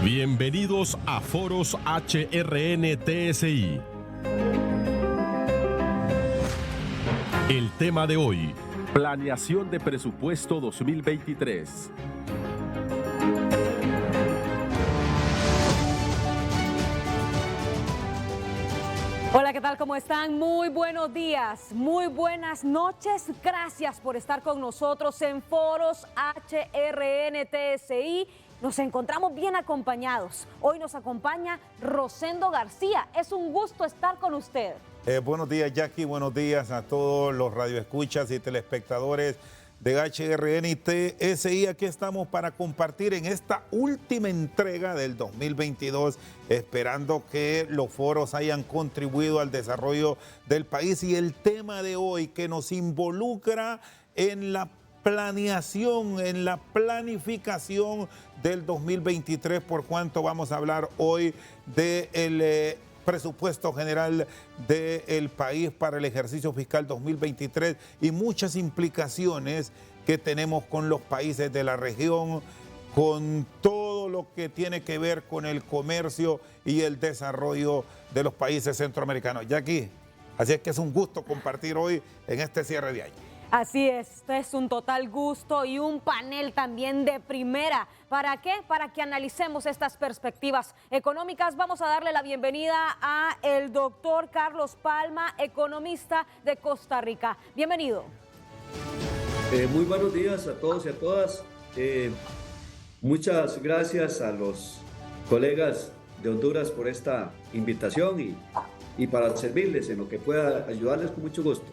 Bienvenidos a Foros HRN-TSI. El tema de hoy: Planeación de Presupuesto 2023. Hola, ¿qué tal? ¿Cómo están? Muy buenos días, muy buenas noches. Gracias por estar con nosotros en Foros HRN-TSI. Nos encontramos bien acompañados. Hoy nos acompaña Rosendo García. Es un gusto estar con usted. Buenos días, Jackie. Buenos días a todos los radioescuchas y telespectadores de HRN y TSI. Aquí estamos para compartir en esta última entrega del 2022, esperando que los foros hayan contribuido al desarrollo del país. Y el tema de hoy que nos involucra en la planeación, en la planificación del 2023, por cuanto vamos a hablar hoy del presupuesto general del país para el ejercicio fiscal 2023 y muchas implicaciones que tenemos con los países de la región, con todo lo que tiene que ver con el comercio y el desarrollo de los países centroamericanos. Jackie, así es que es un gusto compartir hoy en este cierre de año. Así es un total gusto y un panel también de primera. ¿Para qué? Para que analicemos estas perspectivas económicas. Vamos a darle la bienvenida a el doctor Carlos Palma, economista de Costa Rica. Bienvenido. Muy buenos días a todos y a todas. Muchas gracias a los colegas de Honduras por esta invitación y para servirles en lo que pueda ayudarles con mucho gusto.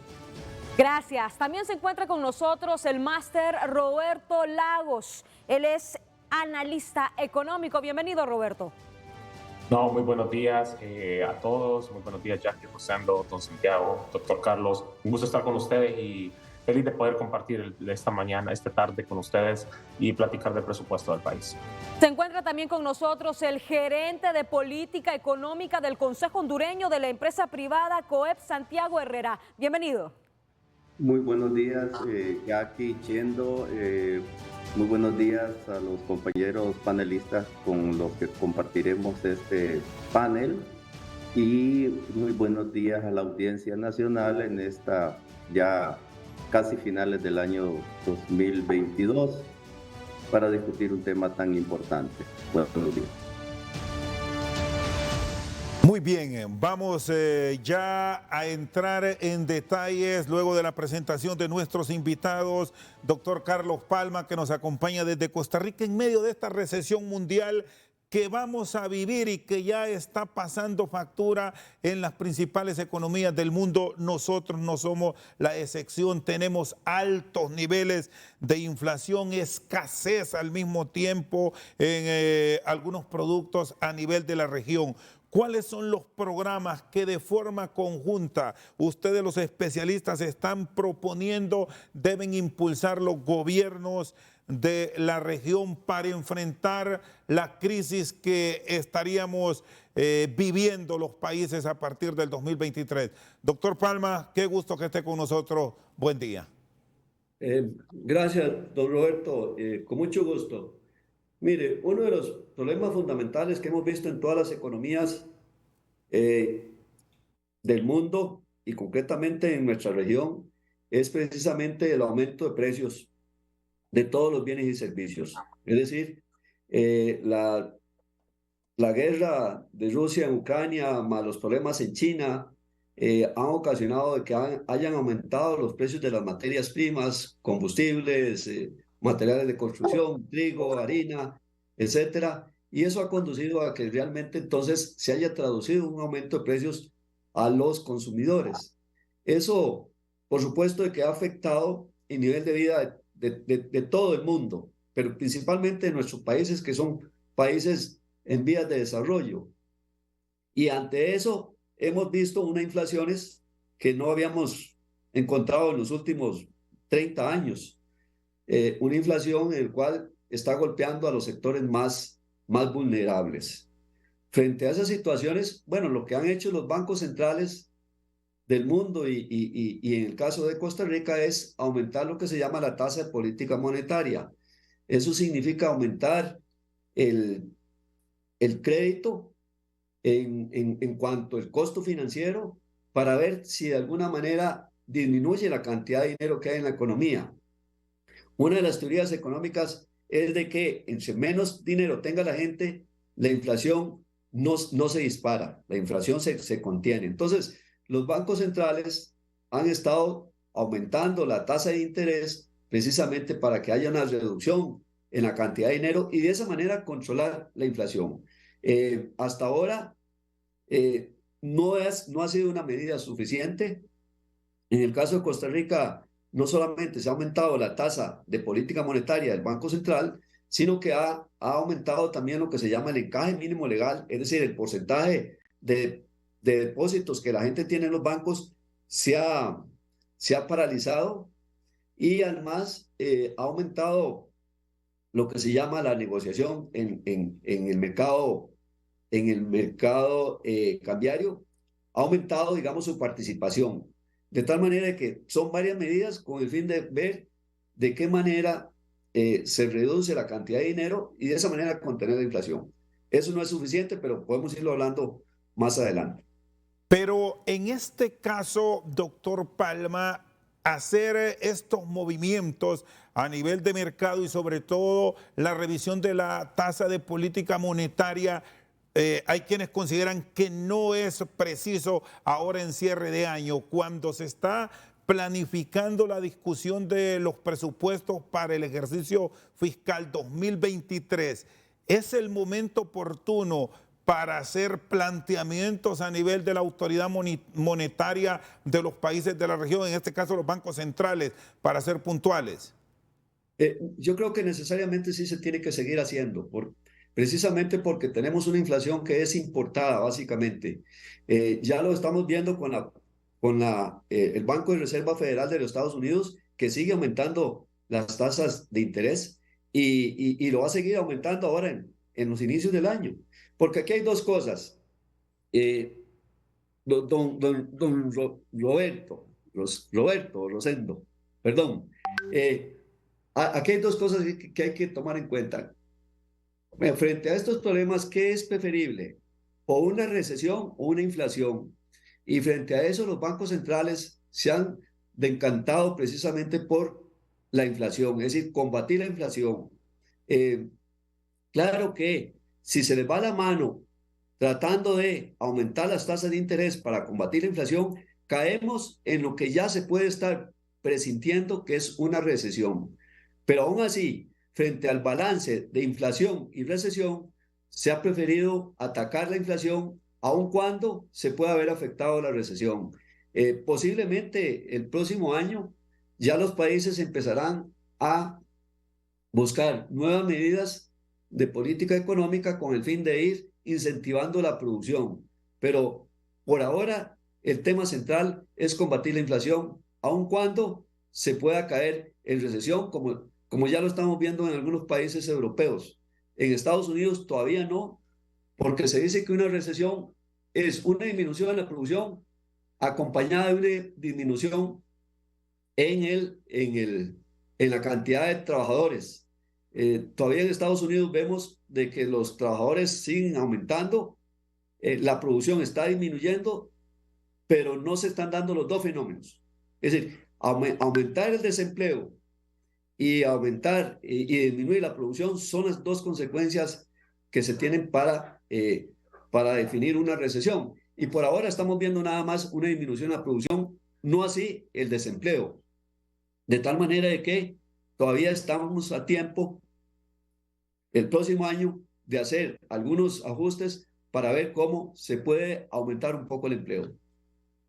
Gracias. También se encuentra con nosotros el máster Roberto Lagos. Él es analista económico. Bienvenido, Roberto. No, muy buenos días a todos. Muy buenos días, Jackie, Rosendo, don Santiago, doctor Carlos. Un gusto estar con ustedes y feliz de poder compartir esta tarde con ustedes y platicar del presupuesto del país. Se encuentra también con nosotros el gerente de política económica del Consejo Hondureño de la empresa privada COEP, Santiago Herrera. Bienvenido. Muy buenos días, Jackie, Chendo. Muy buenos días a los compañeros panelistas con los que compartiremos este panel. Y muy buenos días a la audiencia nacional en esta ya casi finales del año 2022 para discutir un tema tan importante. Buenos días. Muy bien, vamos ya a entrar en detalles luego de la presentación de nuestros invitados, doctor Carlos Palma, que nos acompaña desde Costa Rica en medio de esta recesión mundial que vamos a vivir y que ya está pasando factura en las principales economías del mundo. Nosotros no somos la excepción, tenemos altos niveles de inflación, escasez al mismo tiempo en algunos productos a nivel de la región. ¿Cuáles son los programas que de forma conjunta ustedes los especialistas están proponiendo deben impulsar los gobiernos de la región para enfrentar la crisis que estaríamos viviendo los países a partir del 2023? Doctor Palma, qué gusto que esté con nosotros. Buen día. Gracias, don Roberto. Con mucho gusto. Mire, uno de los problemas fundamentales que hemos visto en todas las economías del mundo y concretamente en nuestra región es precisamente el aumento de precios de todos los bienes y servicios. Es decir, la guerra de Rusia en Ucrania más los problemas en China han ocasionado de que hayan aumentado los precios de las materias primas, combustibles, materiales de construcción, trigo, harina, etcétera, y eso ha conducido a que realmente entonces se haya traducido un aumento de precios a los consumidores. Eso, por supuesto, de que ha afectado el nivel de vida de todo el mundo, pero principalmente de nuestros países que son países en vías de desarrollo. Y ante eso hemos visto unas inflaciones que no habíamos encontrado en los últimos 30 años. Una inflación en la cual está golpeando a los sectores más vulnerables. Frente a esas situaciones, bueno, lo que han hecho los bancos centrales del mundo y en el caso de Costa Rica es aumentar lo que se llama la tasa de política monetaria. Eso significa aumentar el crédito en cuanto al costo financiero para ver si de alguna manera disminuye la cantidad de dinero que hay en la economía. Una de las teorías económicas es de que entre menos dinero tenga la gente, la inflación no se dispara, la inflación se contiene. Entonces, los bancos centrales han estado aumentando la tasa de interés precisamente para que haya una reducción en la cantidad de dinero y de esa manera controlar la inflación. Hasta ahora no ha sido una medida suficiente. En el caso de Costa Rica, no solamente se ha aumentado la tasa de política monetaria del Banco Central, sino que ha aumentado también lo que se llama el encaje mínimo legal, es decir, el porcentaje de depósitos que la gente tiene en los bancos se ha paralizado y además ha aumentado lo que se llama la negociación en el mercado, cambiario, ha aumentado, digamos, su participación. De tal manera que son varias medidas con el fin de ver de qué manera se reduce la cantidad de dinero y de esa manera contener la inflación. Eso no es suficiente, pero podemos irlo hablando más adelante. Pero en este caso, doctor Palma, hacer estos movimientos a nivel de mercado y sobre todo la revisión de la tasa de política monetaria, hay quienes consideran que no es preciso ahora en cierre de año, cuando se está planificando la discusión de los presupuestos para el ejercicio fiscal 2023. ¿Es el momento oportuno para hacer planteamientos a nivel de la autoridad monetaria de los países de la región, en este caso los bancos centrales, para ser puntuales? Yo creo que necesariamente sí se tiene que seguir haciendo, precisamente porque tenemos una inflación que es importada, básicamente. Ya lo estamos viendo con el Banco de Reserva Federal de los Estados Unidos, que sigue aumentando las tasas de interés y lo va a seguir aumentando ahora en los inicios del año. Porque aquí hay dos cosas. Roberto Rosendo, perdón. Aquí hay dos cosas que hay que tomar en cuenta. Frente a estos problemas, ¿qué es preferible? ¿O una recesión o una inflación? Y frente a eso, los bancos centrales se han decantado precisamente por la inflación, es decir, combatir la inflación. Claro que si se les va la mano tratando de aumentar las tasas de interés para combatir la inflación, caemos en lo que ya se puede estar presintiendo que es una recesión. Pero aún así, frente al balance de inflación y recesión, se ha preferido atacar la inflación aun cuando se pueda haber afectado la recesión. Posiblemente el próximo año ya los países empezarán a buscar nuevas medidas de política económica con el fin de ir incentivando la producción. Pero por ahora el tema central es combatir la inflación, aun cuando se pueda caer en recesión, como ya lo estamos viendo en algunos países europeos. En Estados Unidos todavía no, porque se dice que una recesión es una disminución en la producción acompañada de una disminución en la cantidad de trabajadores. Todavía en Estados Unidos vemos de que los trabajadores siguen aumentando, la producción está disminuyendo, pero no se están dando los dos fenómenos. Es decir, aumentar el desempleo y aumentar y disminuir la producción son las dos consecuencias que se tienen para definir una recesión. Y por ahora estamos viendo nada más una disminución en la producción, no así el desempleo. De tal manera de que todavía estamos a tiempo el próximo año de hacer algunos ajustes para ver cómo se puede aumentar un poco el empleo.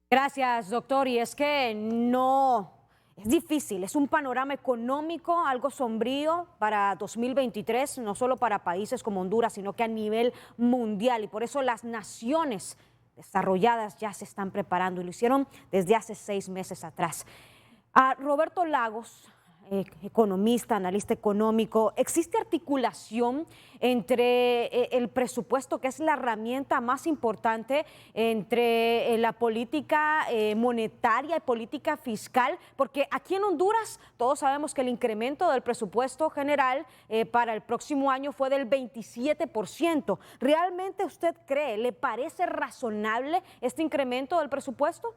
Gracias, doctor. Y es que no, es difícil, es un panorama económico algo sombrío para 2023, no solo para países como Honduras, sino que a nivel mundial. Y por eso las naciones desarrolladas ya se están preparando y lo hicieron desde hace 6 meses atrás. A Roberto Lagos, economista, analista económico, ¿existe articulación entre el presupuesto, que es la herramienta más importante, entre la política monetaria y política fiscal? Porque aquí en Honduras todos sabemos que el incremento del presupuesto general para el próximo año fue del 27%. ¿Realmente usted cree, le parece razonable este incremento del presupuesto?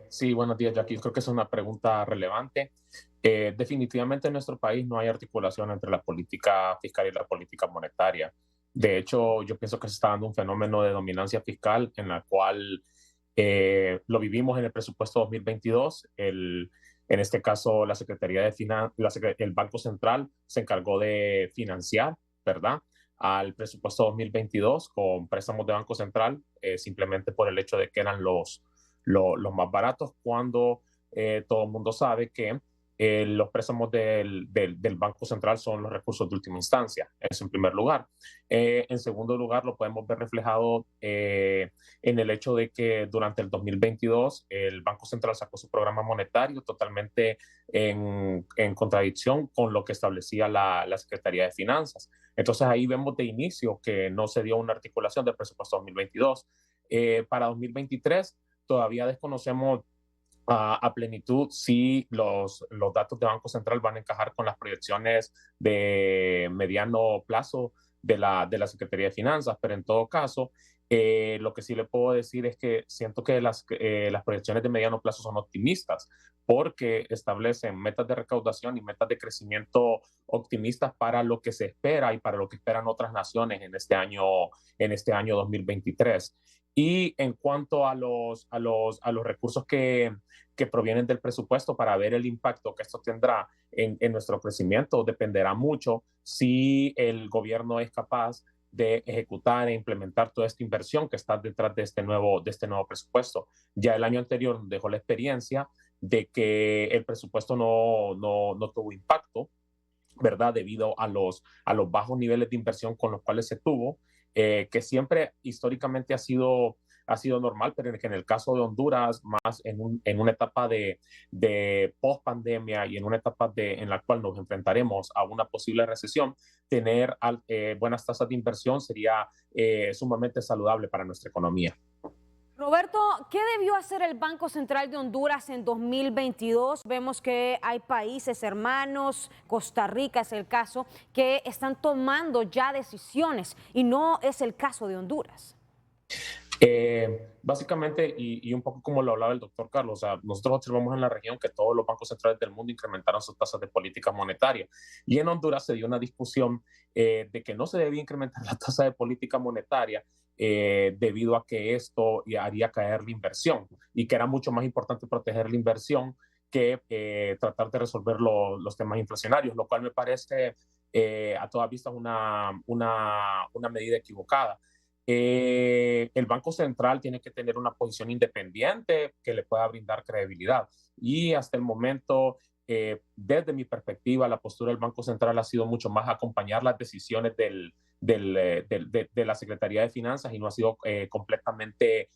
Sí, buenos días, Jackie. Creo que es una pregunta relevante. Definitivamente en nuestro país no hay articulación entre la política fiscal y la política monetaria. De hecho, yo pienso que se está dando un fenómeno de dominancia fiscal en la cual lo vivimos en el presupuesto 2022. En este caso, la Secretaría de Finanzas, el Banco Central se encargó de financiar, ¿verdad?, al presupuesto 2022 con préstamos de Banco Central, simplemente por el hecho de que eran los más baratos, cuando todo el mundo sabe que los préstamos del Banco Central son los recursos de última instancia. Eso en primer lugar. En segundo lugar, lo podemos ver reflejado en el hecho de que durante el 2022 el Banco Central sacó su programa monetario totalmente en contradicción con lo que establecía la Secretaría de Finanzas. Entonces ahí vemos de inicio que no se dio una articulación del presupuesto 2022. Para 2023 todavía desconocemos a plenitud si los datos de Banco Central van a encajar con las proyecciones de mediano plazo de la Secretaría de Finanzas, pero en todo caso, lo que sí le puedo decir es que siento que las proyecciones de mediano plazo son optimistas, porque establecen metas de recaudación y metas de crecimiento optimistas para lo que se espera y para lo que esperan otras naciones en este año 2023. Y en cuanto a los recursos que provienen del presupuesto, para ver el impacto que esto tendrá en nuestro crecimiento, dependerá mucho si el gobierno es capaz de ejecutar e implementar toda esta inversión que está detrás de este nuevo presupuesto. Ya el año anterior dejó la experiencia de que el presupuesto no tuvo impacto, ¿verdad?, debido a los bajos niveles de inversión con los cuales se tuvo, que siempre históricamente ha sido normal, pero en el caso de Honduras, más en una etapa de post-pandemia y en una etapa en la cual nos enfrentaremos a una posible recesión, tener buenas tasas de inversión sería sumamente saludable para nuestra economía. Roberto, ¿qué debió hacer el Banco Central de Honduras en 2022? Vemos que hay países hermanos, Costa Rica es el caso, que están tomando ya decisiones y no es el caso de Honduras. Básicamente, y un poco como lo hablaba el doctor Carlos, o sea, nosotros observamos en la región que todos los bancos centrales del mundo incrementaron sus tasas de política monetaria. Y en Honduras se dio una discusión de que no se debía incrementar la tasa de política monetaria debido a que esto haría caer la inversión y que era mucho más importante proteger la inversión que tratar de resolver los temas inflacionarios, lo cual me parece a toda vista una medida equivocada. El Banco Central tiene que tener una posición independiente que le pueda brindar credibilidad. Y hasta el momento, desde mi perspectiva, la postura del Banco Central ha sido mucho más acompañar las decisiones de la Secretaría de Finanzas y no ha sido completamente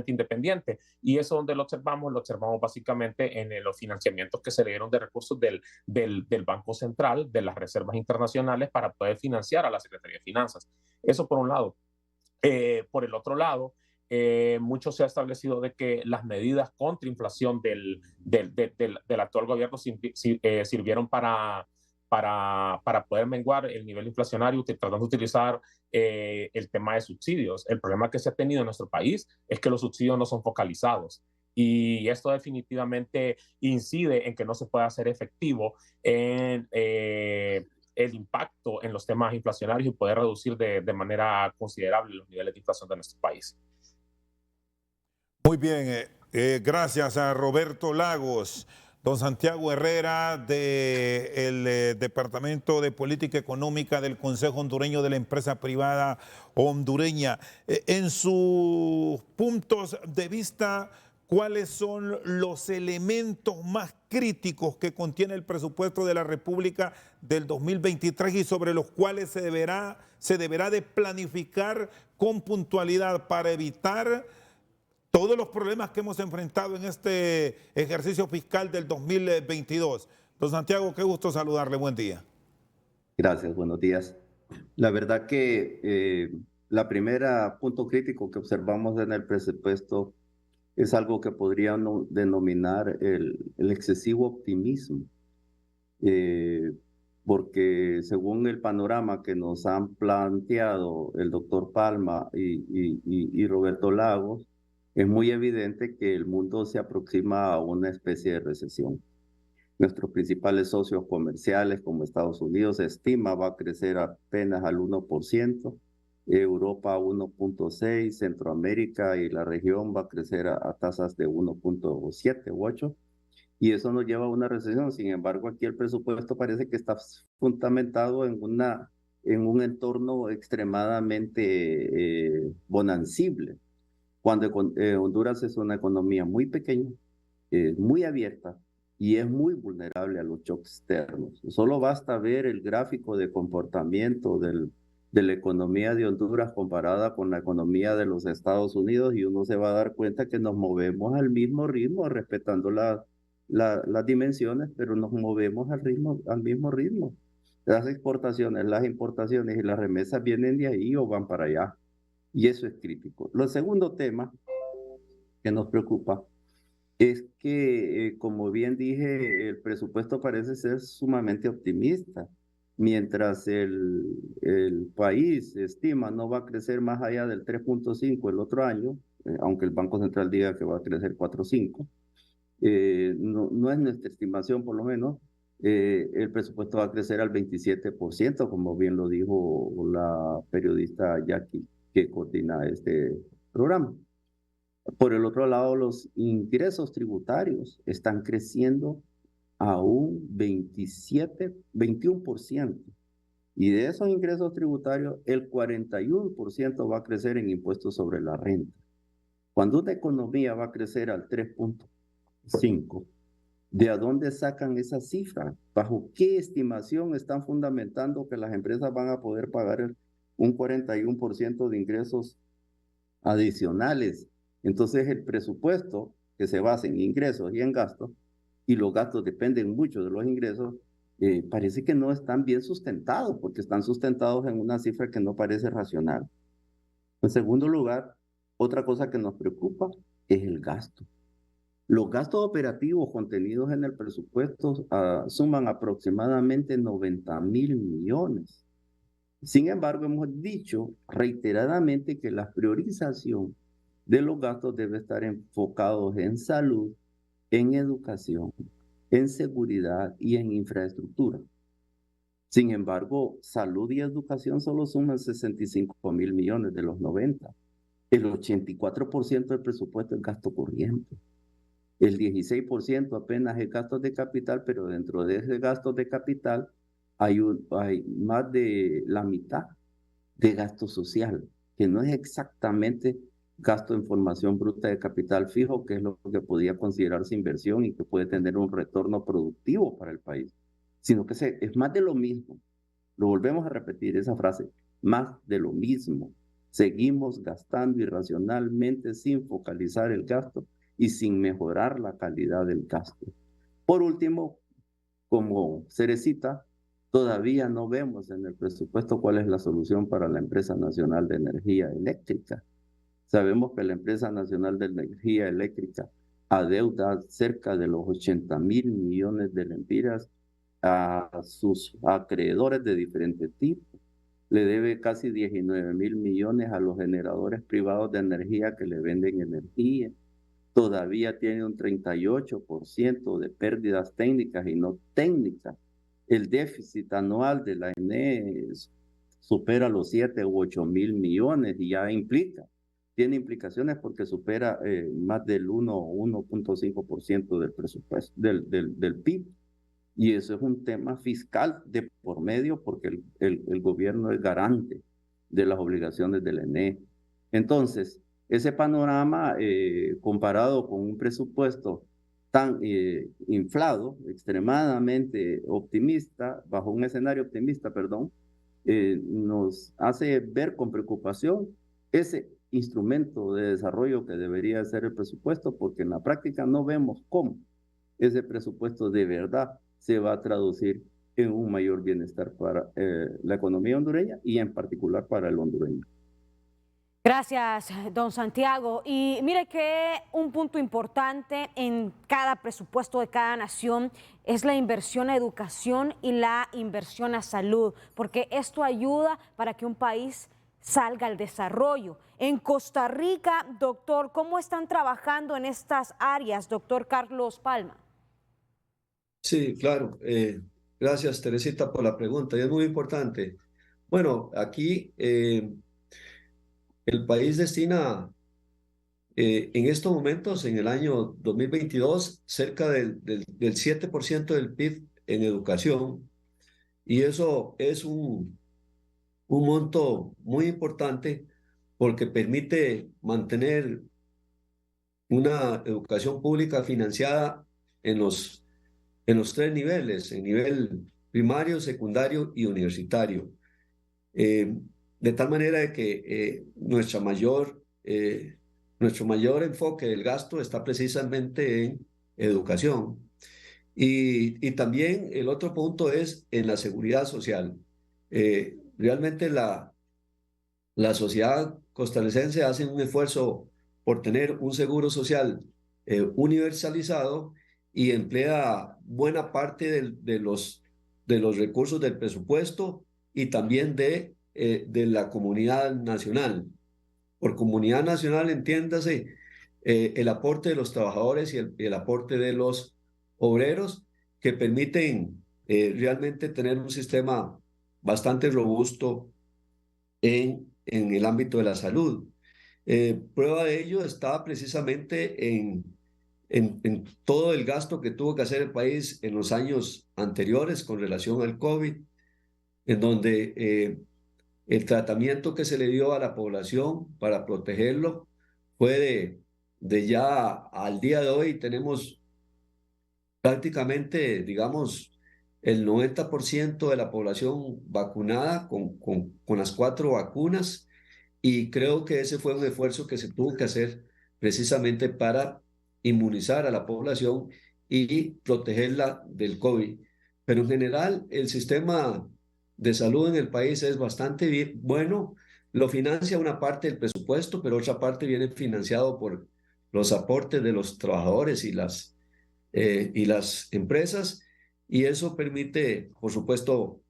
independiente. Y eso donde lo observamos básicamente en los financiamientos que se le dieron de recursos del Banco Central, de las reservas internacionales, para poder financiar a la Secretaría de Finanzas. Eso por un lado. Por el otro lado, mucho se ha establecido de que las medidas contra inflación del actual gobierno sirvieron para poder menguar el nivel inflacionario, tratando de utilizar el tema de subsidios. El problema que se ha tenido en nuestro país es que los subsidios no son focalizados. Y esto definitivamente incide en que no se pueda hacer efectivo en el impacto en los temas inflacionarios y poder reducir de manera considerable los niveles de inflación de nuestro país. Muy bien, gracias a Roberto Lagos. Don Santiago Herrera, del Departamento de Política Económica del Consejo Hondureño de la Empresa Privada Hondureña. En sus puntos de vista, ¿cuáles son los elementos más críticos que contiene el presupuesto de la República del 2023 y sobre los cuales se deberá de planificar con puntualidad para evitar todos los problemas que hemos enfrentado en este ejercicio fiscal del 2022. Don Santiago, qué gusto saludarle, buen día. Gracias, buenos días. La verdad que la primera punto crítico que observamos en el presupuesto es algo que podríamos denominar el excesivo optimismo, porque según el panorama que nos han planteado el doctor Palma y Roberto Lagos, es muy evidente que el mundo se aproxima a una especie de recesión. Nuestros principales socios comerciales, como Estados Unidos, estima va a crecer apenas al 1%, Europa 1.6%, Centroamérica y la región va a crecer a tasas de 1.7 u 8%, y eso nos lleva a una recesión. Sin embargo, aquí el presupuesto parece que está fundamentado en un entorno extremadamente bonancible, cuando Honduras es una economía muy pequeña, muy abierta, y es muy vulnerable a los shocks externos. Solo basta ver el gráfico de comportamiento de la economía de Honduras comparada con la economía de los Estados Unidos y uno se va a dar cuenta que nos movemos al mismo ritmo, respetando las dimensiones, pero nos movemos al mismo ritmo. Las exportaciones, las importaciones y las remesas vienen de ahí o van para allá. Y eso es crítico. Lo segundo tema que nos preocupa es que, como bien dije, el presupuesto parece ser sumamente optimista. Mientras el país estima no va a crecer más allá del 3.5 el otro año, aunque el Banco Central diga que va a crecer 4.5, no es nuestra estimación por lo menos. El presupuesto va a crecer al 27%, como bien lo dijo la periodista Jackie, que coordina este programa. Por el otro lado, los ingresos tributarios están creciendo a un 21%. Y de esos ingresos tributarios, el 41% va a crecer en impuestos sobre la renta. Cuando una economía va a crecer al 3.5, ¿de dónde sacan esa cifra? ¿Bajo qué estimación están fundamentando que las empresas van a poder pagar un 41% de ingresos adicionales? Entonces el presupuesto, que se basa en ingresos y en gastos, y los gastos dependen mucho de los ingresos, parece que no están bien sustentados, porque están sustentados en una cifra que no parece racional. En segundo lugar, otra cosa que nos preocupa es el gasto. Los gastos operativos contenidos en el presupuesto suman aproximadamente 90.000 millones. Sin embargo, hemos dicho reiteradamente que la priorización de los gastos debe estar enfocados en salud, en educación, en seguridad y en infraestructura. Sin embargo, salud y educación solo suman 65.000 millones de los 90. El 84% del presupuesto es gasto corriente. El 16% apenas es gastos de capital, pero dentro de ese gasto de capital hay más de la mitad de gasto social, que no es exactamente gasto en formación bruta de capital fijo, que es lo que podía considerarse inversión y que puede tener un retorno productivo para el país, sino que es más de lo mismo. Lo volvemos a repetir esa frase, más de lo mismo. Seguimos gastando irracionalmente sin focalizar el gasto y sin mejorar la calidad del gasto. Por último, como cerecita, todavía no vemos en el presupuesto cuál es la solución para la Empresa Nacional de Energía Eléctrica. Sabemos que la Empresa Nacional de Energía Eléctrica adeuda cerca de los 80.000 millones de lempiras a sus acreedores de diferentes tipos. Le debe casi 19.000 millones a los generadores privados de energía que le venden energía. Todavía tiene un 38% de pérdidas técnicas y no técnicas. El déficit anual de la ENE supera los 7 u 8.000 millones y ya tiene implicaciones porque supera más del 1 o 1.5% del presupuesto, del PIB. Y eso es un tema fiscal de por medio porque el gobierno es garante de las obligaciones del ENE. Entonces, ese panorama comparado con un presupuesto tan inflado, extremadamente optimista, bajo un escenario optimista, perdón, nos hace ver con preocupación ese instrumento de desarrollo que debería ser el presupuesto, porque en la práctica no vemos cómo ese presupuesto de verdad se va a traducir en un mayor bienestar para la economía hondureña y en particular para el hondureño. Gracias, don Santiago. Y mire que un punto importante en cada presupuesto de cada nación es la inversión a educación y la inversión a salud, porque esto ayuda para que un país salga al desarrollo. En Costa Rica, doctor, ¿cómo están trabajando en estas áreas, doctor Carlos Palma? Sí, claro. Gracias, Teresita, por la pregunta. Y es muy importante. Bueno, aquí el país destina en estos momentos, en el año 2022, cerca del 7% del PIB en educación. Y eso es un monto muy importante porque permite mantener una educación pública financiada en los tres niveles, en nivel primario, secundario y universitario. De tal manera de que nuestro mayor enfoque del gasto está precisamente en educación. Y también el otro punto es en la seguridad social. Realmente la sociedad costarricense hace un esfuerzo por tener un seguro social universalizado y emplea buena parte de los recursos del presupuesto y también de la comunidad nacional. Por comunidad nacional, entiéndase el aporte de los trabajadores y el aporte de los obreros que permiten realmente tener un sistema bastante robusto en el ámbito de la salud. Prueba de ello está precisamente en todo el gasto que tuvo que hacer el país en los años anteriores con relación al COVID, en donde el tratamiento que se le dio a la población para protegerlo fue de ya al día de hoy tenemos prácticamente, digamos, el 90% de la población vacunada con las 4 vacunas y creo que ese fue un esfuerzo que se tuvo que hacer precisamente para inmunizar a la población y protegerla del COVID. Pero en general el sistema de salud en el país es bastante bueno, lo financia una parte del presupuesto, pero otra parte viene financiado por los aportes de los trabajadores y las empresas, y eso permite, por supuesto,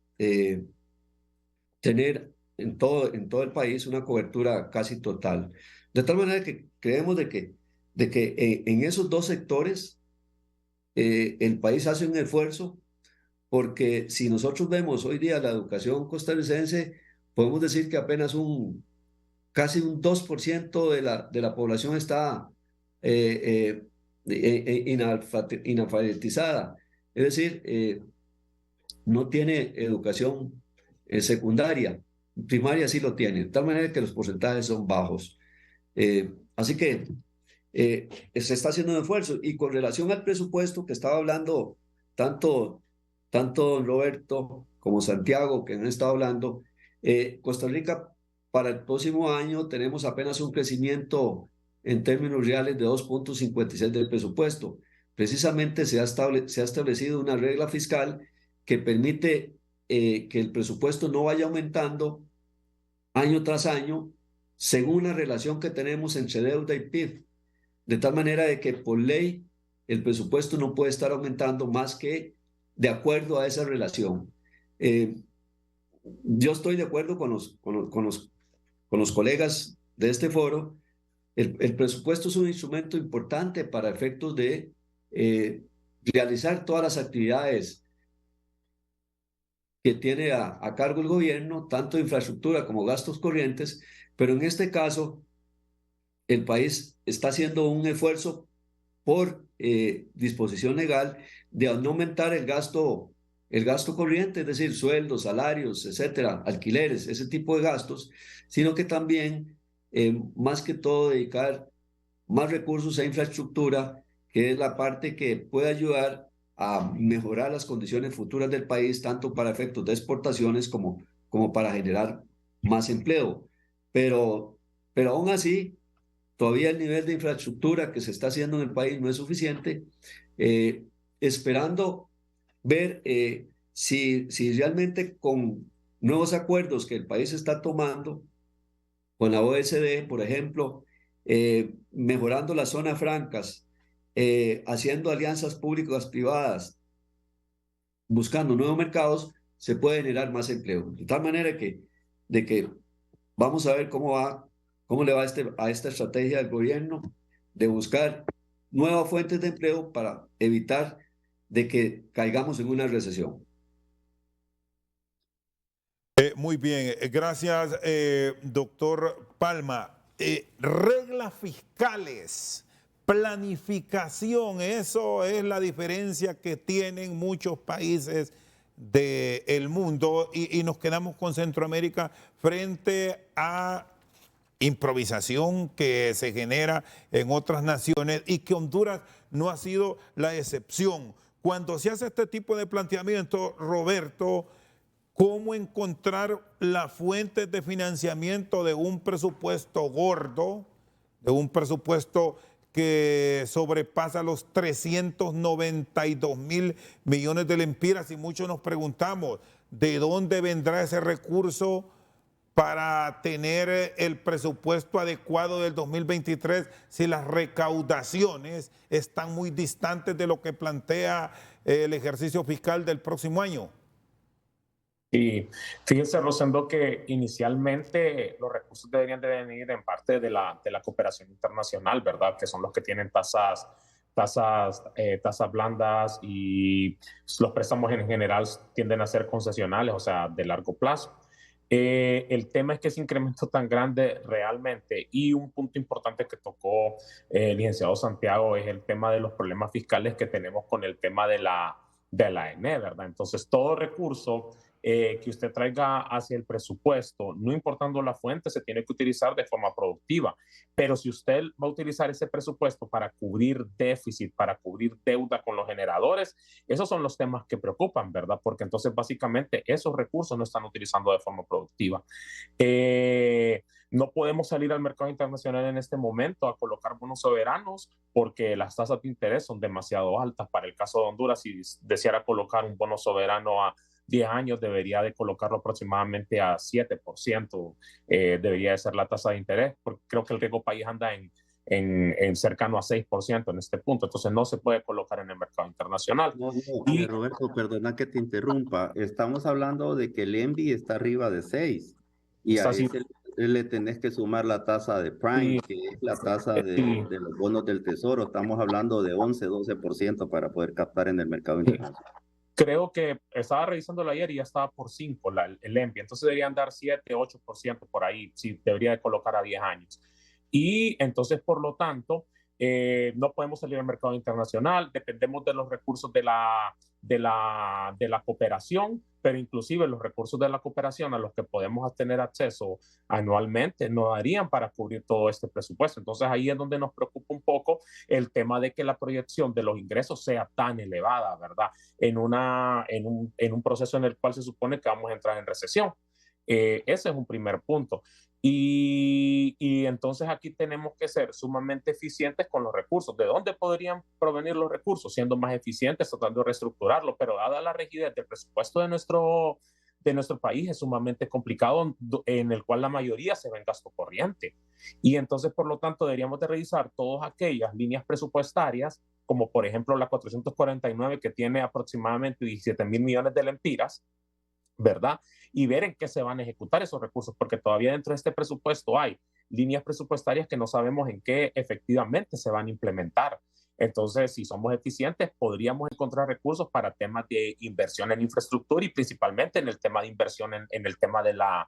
tener en todo el país una cobertura casi total. De tal manera que creemos de que en esos dos sectores el país hace un esfuerzo, porque si nosotros vemos hoy día la educación costarricense, podemos decir que apenas casi un 2% de la población está inalfabetizada, es decir, no tiene educación secundaria, primaria sí lo tiene, de tal manera que los porcentajes son bajos. Así que se está haciendo un esfuerzo. Y con relación al presupuesto que estaba hablando tanto don Roberto como Santiago, que han estado hablando, Costa Rica para el próximo año tenemos apenas un crecimiento en términos reales de 2.56 del presupuesto. Precisamente se ha establecido una regla fiscal que permite que el presupuesto no vaya aumentando año tras año según la relación que tenemos entre deuda y PIB, de tal manera de que por ley el presupuesto no puede estar aumentando más que de acuerdo a esa relación. Yo estoy de acuerdo con los colegas de este foro. El presupuesto es un instrumento importante para efectos de realizar todas las actividades que tiene a cargo el gobierno, tanto de infraestructura como gastos corrientes, pero en este caso el país está haciendo un esfuerzo por disposición legal de no aumentar el gasto corriente, es decir, sueldos, salarios, etcétera, alquileres, ese tipo de gastos, sino que también, más que todo, dedicar más recursos a infraestructura, que es la parte que puede ayudar a mejorar las condiciones futuras del país, tanto para efectos de exportaciones como para generar más empleo. Pero pero aún así, todavía el nivel de infraestructura que se está haciendo en el país no es suficiente, esperando ver si realmente con nuevos acuerdos que el país está tomando, con la OECD, por ejemplo, mejorando las zonas francas, haciendo alianzas públicas privadas, buscando nuevos mercados, se puede generar más empleo. De tal manera de que vamos a ver cómo le va a esta estrategia del gobierno de buscar nuevas fuentes de empleo para evitar de que caigamos en una recesión. Muy bien, gracias, doctor Palma. Reglas fiscales, planificación, eso es la diferencia que tienen muchos países del mundo y nos quedamos con Centroamérica frente a improvisación que se genera en otras naciones y que Honduras no ha sido la excepción. Cuando se hace este tipo de planteamiento, Roberto, ¿cómo encontrar las fuentes de financiamiento de un presupuesto gordo, de un presupuesto que sobrepasa los 392.000 millones de lempiras? Y muchos nos preguntamos, ¿de dónde vendrá ese recurso para tener el presupuesto adecuado del 2023 si las recaudaciones están muy distantes de lo que plantea el ejercicio fiscal del próximo año? Y fíjense, Rosendo, que inicialmente los recursos deberían de venir en parte de la cooperación internacional, ¿verdad? Que son los que tienen tasas blandas, y los préstamos en general tienden a ser concesionales, o sea, de largo plazo. El tema es que ese incremento tan grande realmente, y un punto importante que tocó el licenciado Santiago, es el tema de los problemas fiscales que tenemos con el tema de la ENE, ¿verdad? Entonces, todo recurso que usted traiga hacia el presupuesto, no importando la fuente, se tiene que utilizar de forma productiva. Pero si usted va a utilizar ese presupuesto para cubrir déficit, para cubrir deuda con los generadores, esos son los temas que preocupan, ¿verdad? Porque entonces básicamente esos recursos no están utilizando de forma productiva. No podemos salir al mercado internacional en este momento a colocar bonos soberanos porque las tasas de interés son demasiado altas. Para el caso de Honduras, si deseara colocar un bono soberano a 10 años, debería de colocarlo aproximadamente a 7%, debería de ser la tasa de interés, porque creo que el riesgo país anda en cercano a 6% en este punto, entonces no se puede colocar en el mercado internacional. No, Y Roberto, perdona que te interrumpa. Estamos hablando de que el ENVI está arriba de 6 y a está así, ese le tenés que sumar la tasa de Prime, y, que es la tasa y, de los bonos del Tesoro. Estamos hablando de 11-12% para poder captar en el mercado internacional. creo que estaba revisándolo ayer y ya estaba por 5 el ENVI, entonces deberían dar 7-8% por ahí, si debería de colocar a 10 años. Y entonces, por lo tanto, no podemos salir al mercado internacional, dependemos de los recursos de la cooperación, pero inclusive los recursos de la cooperación a los que podemos tener acceso anualmente no darían para cubrir todo este presupuesto. Entonces ahí es donde nos preocupa un poco el tema de que la proyección de los ingresos sea tan elevada, ¿verdad? En un proceso en el cual se supone que vamos a entrar en recesión. Ese es un primer punto. Y entonces aquí tenemos que ser sumamente eficientes con los recursos. ¿De dónde podrían provenir los recursos? Siendo más eficientes, tratando de reestructurarlo, pero dada la rigidez del presupuesto de nuestro país, es sumamente complicado, en el cual la mayoría se ve en gasto corriente. Y entonces, por lo tanto, deberíamos de revisar todas aquellas líneas presupuestarias, como por ejemplo la 449, que tiene aproximadamente 17.000 millones de lempiras, ¿verdad? Y ver en qué se van a ejecutar esos recursos, porque todavía dentro de este presupuesto hay líneas presupuestarias que no sabemos en qué efectivamente se van a implementar. Entonces, si somos eficientes, podríamos encontrar recursos para temas de inversión en infraestructura y principalmente en el tema de inversión en el tema de la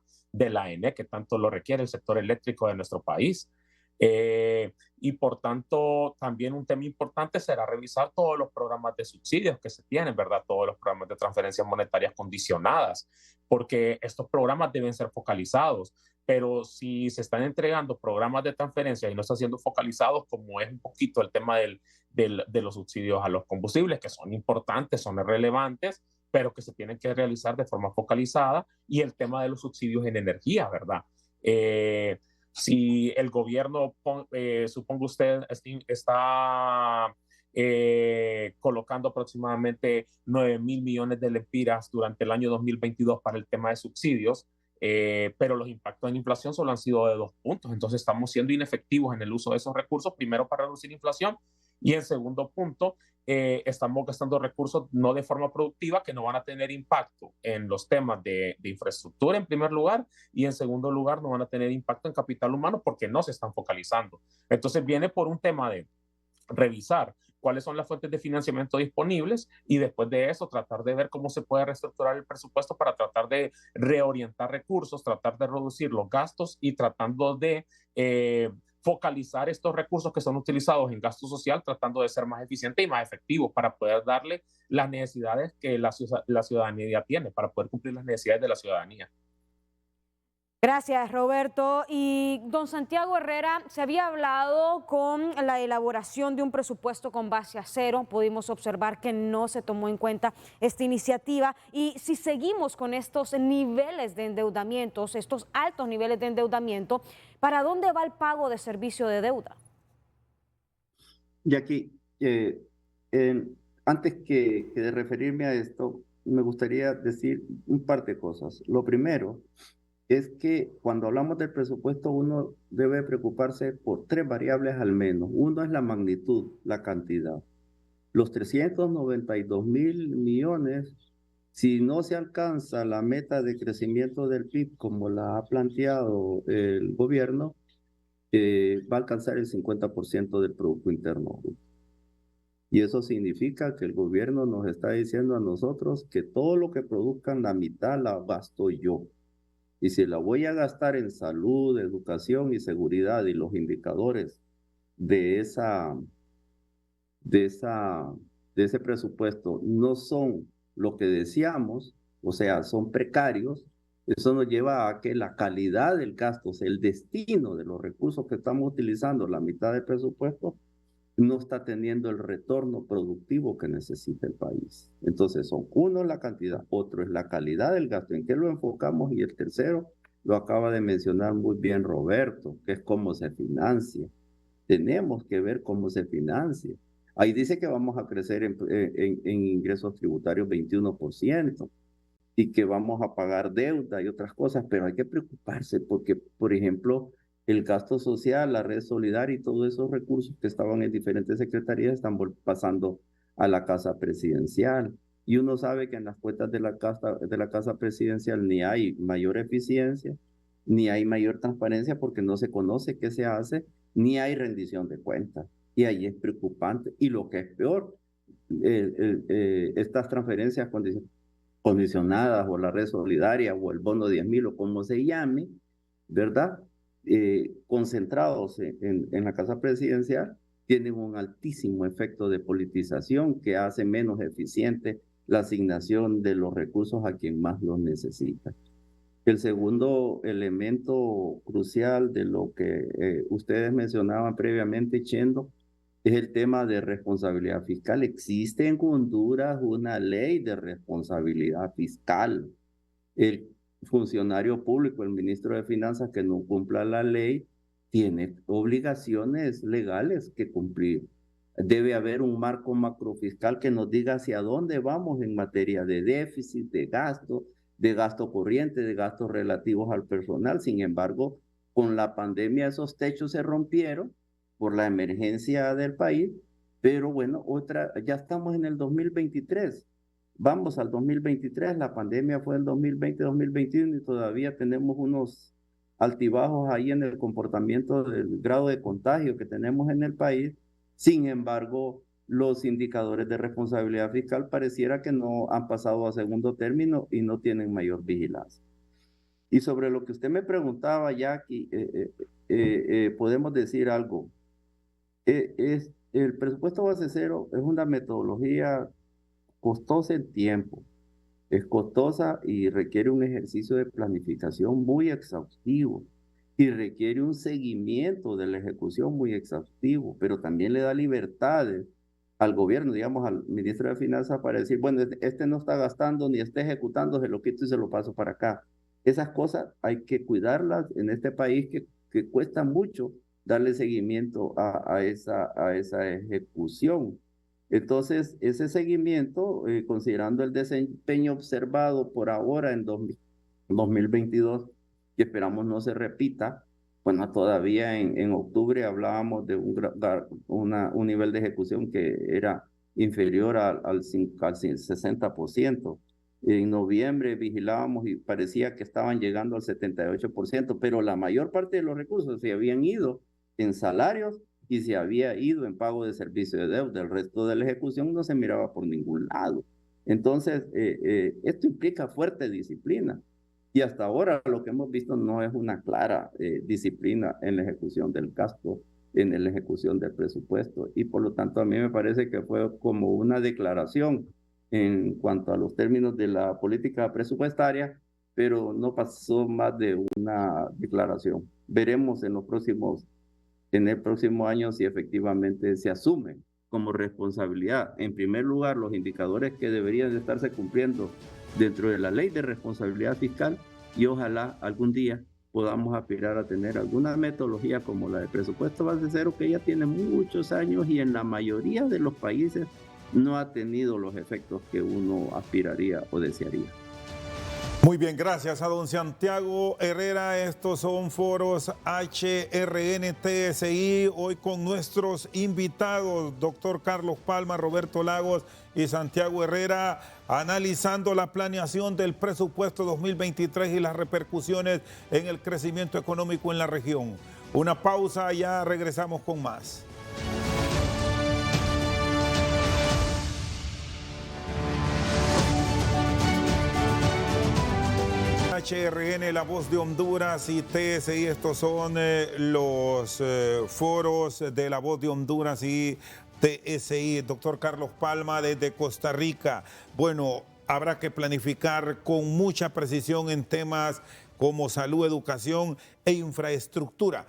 ENE, que tanto lo requiere el sector eléctrico de nuestro país. Y por tanto, también un tema importante será revisar todos los programas de subsidios que se tienen, ¿verdad? Todos los programas de transferencias monetarias condicionadas, porque estos programas deben ser focalizados, pero si se están entregando programas de transferencia y no están siendo focalizados, como es un poquito el tema de los subsidios a los combustibles, que son importantes, son relevantes, pero que se tienen que realizar de forma focalizada, y el tema de los subsidios en energía, ¿verdad? Si el gobierno, supongo usted, está colocando aproximadamente 9.000 millones de lempiras durante el año 2022 para el tema de subsidios, pero los impactos en inflación solo han sido de 2 puntos. Entonces estamos siendo inefectivos en el uso de esos recursos, primero para reducir inflación y en segundo punto, estamos gastando recursos no de forma productiva que no van a tener impacto en los temas de infraestructura en primer lugar y en segundo lugar no van a tener impacto en capital humano porque no se están focalizando. Entonces viene por un tema de revisar cuáles son las fuentes de financiamiento disponibles y después de eso tratar de ver cómo se puede reestructurar el presupuesto para tratar de reorientar recursos, tratar de reducir los gastos y tratando de focalizar estos recursos que son utilizados en gasto social, tratando de ser más eficientes y más efectivos para poder darle las necesidades que la ciudadanía tiene, para poder cumplir las necesidades de la ciudadanía. Gracias, Roberto. Y don Santiago Herrera, se había hablado con la elaboración de un presupuesto con base a cero. Pudimos observar que no se tomó en cuenta esta iniciativa. Y si seguimos con estos niveles de endeudamientos, estos altos niveles de endeudamiento, ¿para dónde va el pago de servicio de deuda? Jackie, antes que de referirme a esto, me gustaría decir un par de cosas. Lo primero es que cuando hablamos del presupuesto uno debe preocuparse por 3 variables al menos. Uno es la magnitud, la cantidad. Los 392.000 millones, si no se alcanza la meta de crecimiento del PIB como la ha planteado el gobierno, va a alcanzar el 50% del Producto Interno Bruto. Y eso significa que el gobierno nos está diciendo a nosotros que todo lo que produzcan la mitad la gasto yo. Y si la voy a gastar en salud, educación y seguridad y los indicadores de ese presupuesto no son lo que deseamos, o sea, son precarios, eso nos lleva a que la calidad del gasto, o sea, el destino de los recursos que estamos utilizando, la mitad del presupuesto, no está teniendo el retorno productivo que necesita el país. Entonces son uno la cantidad, otro es la calidad del gasto, en qué lo enfocamos y el tercero lo acaba de mencionar muy bien Roberto, que es cómo se financia. Tenemos que ver cómo se financia. Ahí dice que vamos a crecer en ingresos tributarios 21% y que vamos a pagar deuda y otras cosas, pero hay que preocuparse porque, por ejemplo, el gasto social, la red solidaria y todos esos recursos que estaban en diferentes secretarías están pasando a la casa presidencial. Y uno sabe que en las cuentas de la casa presidencial ni hay mayor eficiencia, ni hay mayor transparencia porque no se conoce qué se hace, ni hay rendición de cuentas. Y ahí es preocupante. Y lo que es peor, estas transferencias condicionadas o la red solidaria o el bono 10.000 o como se llame, ¿verdad? Concentrados en la casa presidencial, tienen un altísimo efecto de politización que hace menos eficiente la asignación de los recursos a quien más los necesita. El segundo elemento crucial de lo que ustedes mencionaban previamente, Chendo, es el tema de responsabilidad fiscal. Existe en Honduras una ley de responsabilidad fiscal. El funcionario público, el ministro de Finanzas que no cumpla la ley, tiene obligaciones legales que cumplir. Debe haber un marco macrofiscal que nos diga hacia dónde vamos en materia de déficit, de gasto corriente, de gastos relativos al personal. Sin embargo, con la pandemia esos techos se rompieron por la emergencia del país, pero bueno, ya estamos en el 2023. Vamos al 2023, la pandemia fue el 2020-2021 y todavía tenemos unos altibajos ahí en el comportamiento del grado de contagio que tenemos en el país. Sin embargo, los indicadores de responsabilidad fiscal pareciera que no han pasado a segundo término y no tienen mayor vigilancia. Y sobre lo que usted me preguntaba, Jackie, podemos decir algo. El presupuesto base cero es una metodología costosa en tiempo, es costosa y requiere un ejercicio de planificación muy exhaustivo y requiere un seguimiento de la ejecución muy exhaustivo, pero también le da libertades al gobierno, digamos, al ministro de Finanzas para decir, bueno, este no está gastando ni está ejecutando, se lo quito y se lo paso para acá. Esas cosas hay que cuidarlas en este país que que cuesta mucho darle seguimiento a esa ejecución. Entonces, ese seguimiento, considerando el desempeño observado por ahora en 2022, que esperamos no se repita, bueno, todavía en octubre hablábamos de un nivel de ejecución que era inferior al 60%. En noviembre vigilábamos y parecía que estaban llegando al 78%, pero la mayor parte de los recursos se habían ido en salarios y se había ido en pago de servicio de deuda. El resto de la ejecución no se miraba por ningún lado. Entonces, esto implica fuerte disciplina. Y hasta ahora lo que hemos visto no es una clara disciplina en la ejecución del gasto, en la ejecución del presupuesto. Y por lo tanto a mí me parece que fue como una declaración en cuanto a los términos de la política presupuestaria, pero no pasó más de una declaración. Veremos en el próximo año si efectivamente se asume como responsabilidad, en primer lugar, los indicadores que deberían de estarse cumpliendo dentro de la ley de responsabilidad fiscal, y ojalá algún día podamos aspirar a tener alguna metodología como la de presupuesto base cero, que ya tiene muchos años y en la mayoría de los países no ha tenido los efectos que uno aspiraría o desearía. Muy bien, gracias a don Santiago Herrera. Estos son foros HRN-TSI, hoy con nuestros invitados, doctor Carlos Palma, Roberto Lagos y Santiago Herrera, analizando la planeación del presupuesto 2023 y las repercusiones en el crecimiento económico en la región. Una pausa, ya regresamos con más. HRN, La Voz de Honduras y TSI, estos son los foros de La Voz de Honduras y TSI. Doctor Carlos Palma desde Costa Rica. Bueno, habrá que planificar con mucha precisión en temas como salud, educación e infraestructura.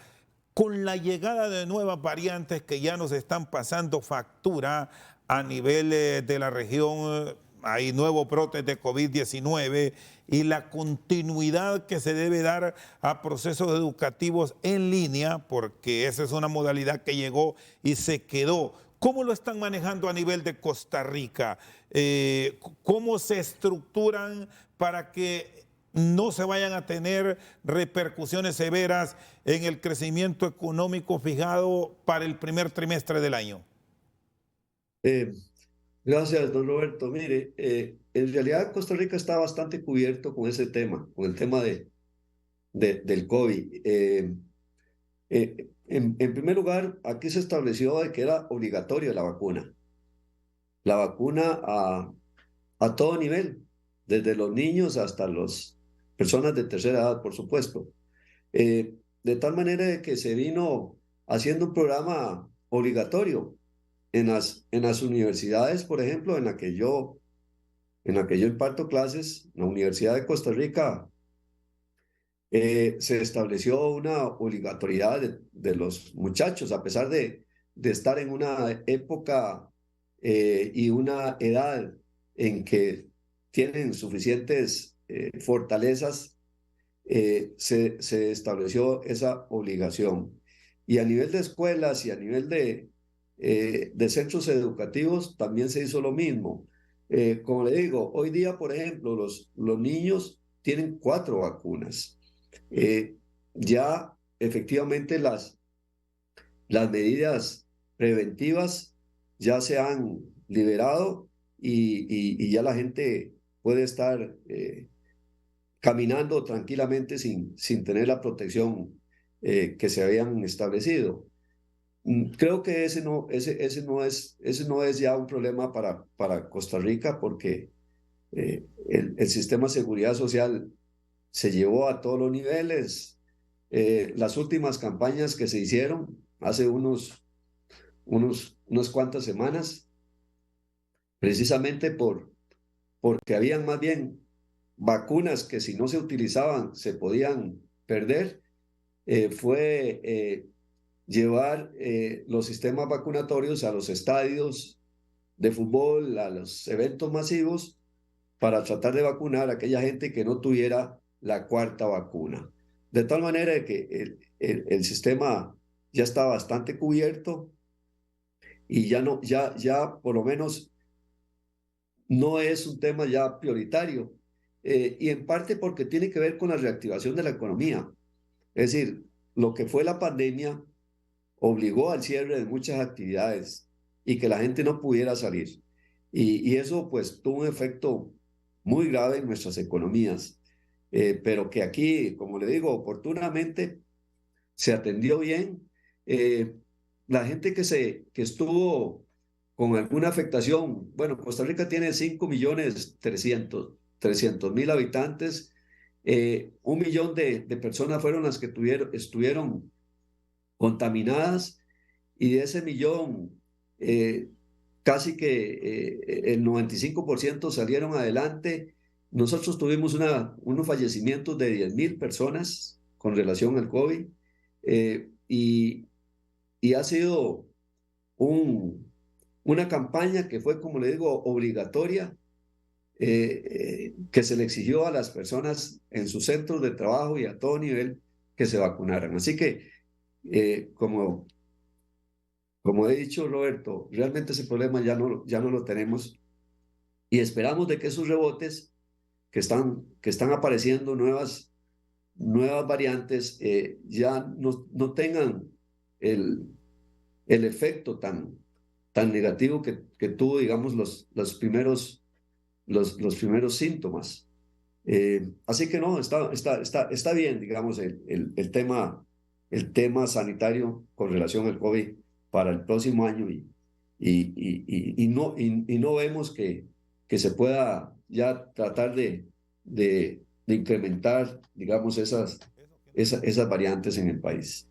Con la llegada de nuevas variantes que ya nos están pasando factura a nivel de la región, hay nuevos brotes de COVID-19 y la continuidad que se debe dar a procesos educativos en línea, porque esa es una modalidad que llegó y se quedó. ¿Cómo lo están manejando a nivel de Costa Rica? ¿Cómo se estructuran para que no se vayan a tener repercusiones severas en el crecimiento económico fijado para el primer trimestre del año? Gracias, don Roberto. Mire, en realidad Costa Rica está bastante cubierto con ese tema, con el tema del COVID. En primer lugar, aquí se estableció de que era obligatoria la vacuna. La vacuna a todo nivel, desde los niños hasta las personas de tercera edad, por supuesto. De tal manera de que se vino haciendo un programa obligatorio en las universidades, por ejemplo, en la que yo imparto clases, en la Universidad de Costa Rica, se estableció una obligatoriedad de los muchachos, a pesar de estar en una época y una edad en que tienen suficientes fortalezas, se estableció esa obligación. Y a nivel de escuelas y a nivel de centros educativos también se hizo lo mismo. Como le digo, hoy día, por ejemplo, los niños tienen 4 vacunas. Ya efectivamente las medidas preventivas ya se han liberado y ya la gente puede estar caminando tranquilamente sin tener la protección que se habían establecido. Creo que ese no es ya un problema para Costa Rica, porque el sistema de seguridad social se llevó a todos los niveles. Las últimas campañas que se hicieron hace unas cuantas semanas, precisamente porque habían más bien vacunas que si no se utilizaban se podían perder, fue llevar los sistemas vacunatorios a los estadios de fútbol, a los eventos masivos, para tratar de vacunar a aquella gente que no tuviera la 4ª vacuna. de tal manera que el sistema ya está bastante cubierto y ya por lo menos no es un tema ya prioritario. Y en parte porque tiene que ver con la reactivación de la economía. Es decir, lo que fue la pandemia obligó al cierre de muchas actividades y que la gente no pudiera salir. Y eso pues tuvo un efecto muy grave en nuestras economías, pero que aquí, como le digo, oportunamente se atendió bien. La gente que estuvo con alguna afectación, bueno, Costa Rica tiene 5.300.000 habitantes, 1 millón de personas fueron las que estuvieron contaminadas y de ese millón, casi que el 95% salieron adelante. Nosotros tuvimos unos fallecimientos de 10.000 personas con relación al COVID y ha sido una campaña que fue, como le digo, obligatoria, que se le exigió a las personas en sus centros de trabajo y a todo nivel que se vacunaran. Así que, como he dicho, Roberto, realmente ese problema ya no lo tenemos y esperamos de que esos rebotes que están apareciendo, nuevas variantes, ya no tengan el efecto tan negativo que tuvo, digamos, los primeros síntomas. Así que no, está bien, digamos, el tema sanitario con relación al COVID para el próximo año y no vemos que se pueda ya tratar de incrementar, digamos, esas variantes en el país.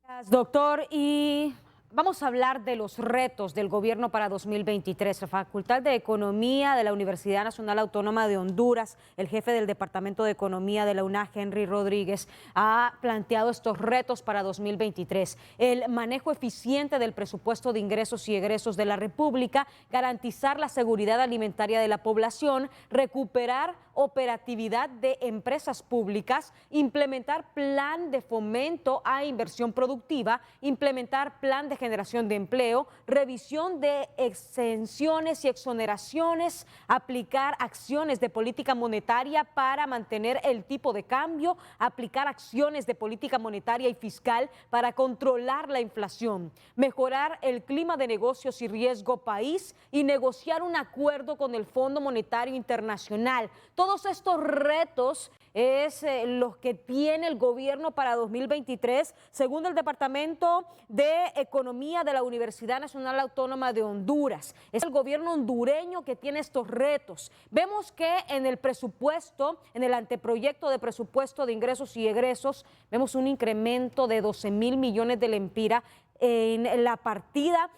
Gracias, doctor. Y vamos a hablar de los retos del gobierno para 2023. La Facultad de Economía de la Universidad Nacional Autónoma de Honduras, el jefe del Departamento de Economía de la UNA, Henry Rodríguez, ha planteado estos retos para 2023. El manejo eficiente del presupuesto de ingresos y egresos de la República, garantizar la seguridad alimentaria de la población, recuperar operatividad de empresas públicas, implementar plan de fomento a inversión productiva, implementar plan de generación de empleo, revisión de exenciones y exoneraciones, aplicar acciones de política monetaria para mantener el tipo de cambio, aplicar acciones de política monetaria y fiscal para controlar la inflación, mejorar el clima de negocios y riesgo país y negociar un acuerdo con el Fondo Monetario Internacional. Todos estos retos es los que tiene el gobierno para 2023, según el Departamento de Economía de la Universidad Nacional Autónoma de Honduras. Es el gobierno hondureño que tiene estos retos. Vemos que en el presupuesto, en el anteproyecto de presupuesto de ingresos y egresos, vemos un incremento de 12.000 millones de lempiras en la partida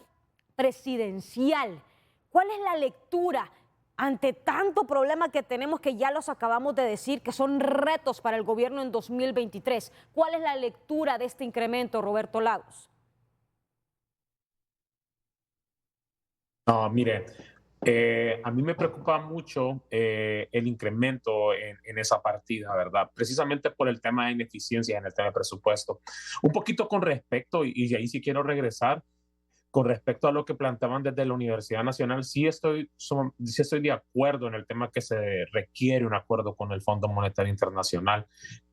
presidencial. ¿Cuál es la lectura ante tanto problema que tenemos, que ya los acabamos de decir, que son retos para el gobierno en 2023? ¿Cuál es la lectura de este incremento, Roberto Lagos? No, mire, a mí me preocupa mucho el incremento en esa partida, ¿verdad? Precisamente por el tema de ineficiencia en el tema de presupuesto. Un poquito con respecto, y ahí sí quiero regresar, con respecto a lo que planteaban desde la Universidad Nacional, sí estoy de acuerdo en el tema que se requiere un acuerdo con el Fondo Monetario Internacional,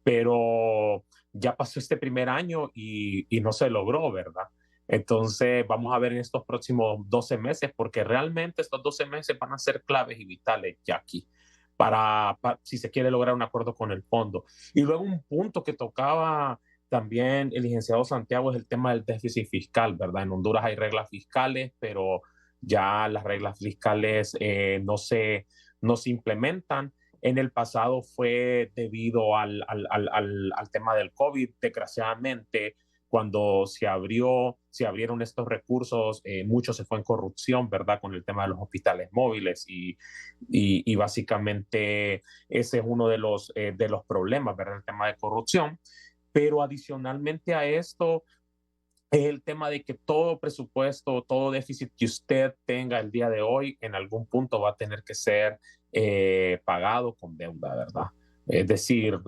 pero ya pasó este primer año y no se logró, ¿verdad? Entonces vamos a ver en estos próximos 12 meses, porque realmente estos 12 meses van a ser claves y vitales, Jackie, para si se quiere lograr un acuerdo con el fondo. Y luego un punto que tocaba también el licenciado Santiago es el tema del déficit fiscal, ¿verdad? En Honduras hay reglas fiscales, pero ya las reglas fiscales no se implementan. En el pasado fue debido al tema del COVID, desgraciadamente. Cuando se abrieron estos recursos, mucho se fue en corrupción, ¿verdad? Con el tema de los hospitales móviles y básicamente ese es uno de los problemas, ¿verdad? El tema de corrupción. Pero adicionalmente a esto, es el tema de que todo presupuesto, todo déficit que usted tenga el día de hoy, en algún punto va a tener que ser pagado con deuda, ¿verdad? Es decir,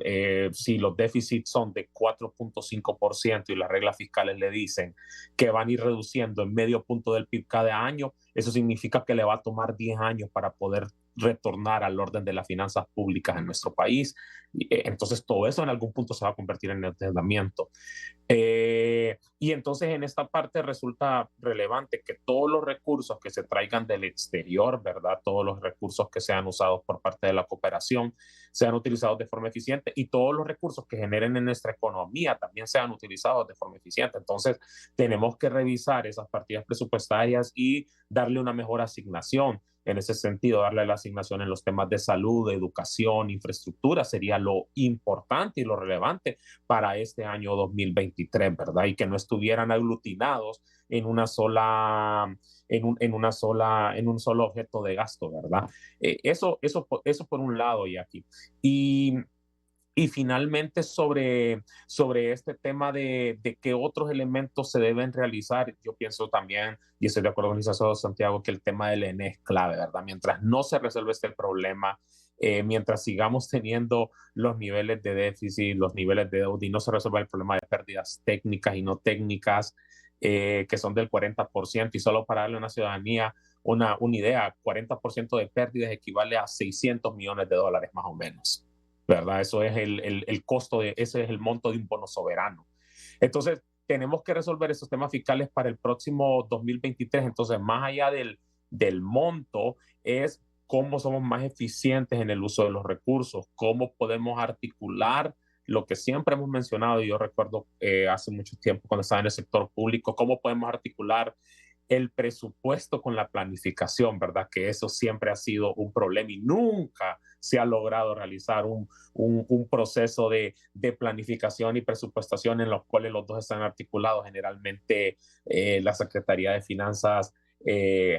si los déficits son de 4.5% y las reglas fiscales le dicen que van a ir reduciendo en medio punto del PIB cada año, eso significa que le va a tomar 10 años para poder retornar al orden de las finanzas públicas en nuestro país. Entonces, todo eso en algún punto se va a convertir en endeudamiento. Y entonces en esta parte resulta relevante que todos los recursos que se traigan del exterior, ¿verdad? Todos los recursos que sean usados por parte de la cooperación sean utilizados de forma eficiente y todos los recursos que generen en nuestra economía también sean utilizados de forma eficiente. Entonces tenemos que revisar esas partidas presupuestarias y darle una mejor asignación. En ese sentido, darle la asignación en los temas de salud, de educación, infraestructura sería lo importante y lo relevante para este año 2023, ¿verdad? Y que no estuvieran aglutinados en una sola, en un solo objeto de gasto, ¿verdad? Eso por un lado y aquí. Y finalmente sobre este tema de qué otros elementos se deben realizar, yo pienso también, y estoy de acuerdo con Licenciado Santiago, que el tema del ENE es clave, ¿verdad? Mientras no se resuelva este problema, mientras sigamos teniendo los niveles de déficit, los niveles de deuda y no se resuelva el problema de pérdidas técnicas y no técnicas, que son del 40%, y solo para darle a una ciudadanía una idea, 40% de pérdidas equivale a $600 millones más o menos. ¿Verdad? Eso es el costo, ese es el monto de un bono soberano. Entonces, tenemos que resolver esos temas fiscales para el próximo 2023. Entonces, más allá del monto, es cómo somos más eficientes en el uso de los recursos, cómo podemos articular lo que siempre hemos mencionado, y yo recuerdo hace mucho tiempo cuando estaba en el sector público, cómo podemos articular el presupuesto con la planificación, ¿verdad? Que eso siempre ha sido un problema y nunca se ha logrado realizar un proceso de planificación y presupuestación en los cuales los dos están articulados. Generalmente la Secretaría de Finanzas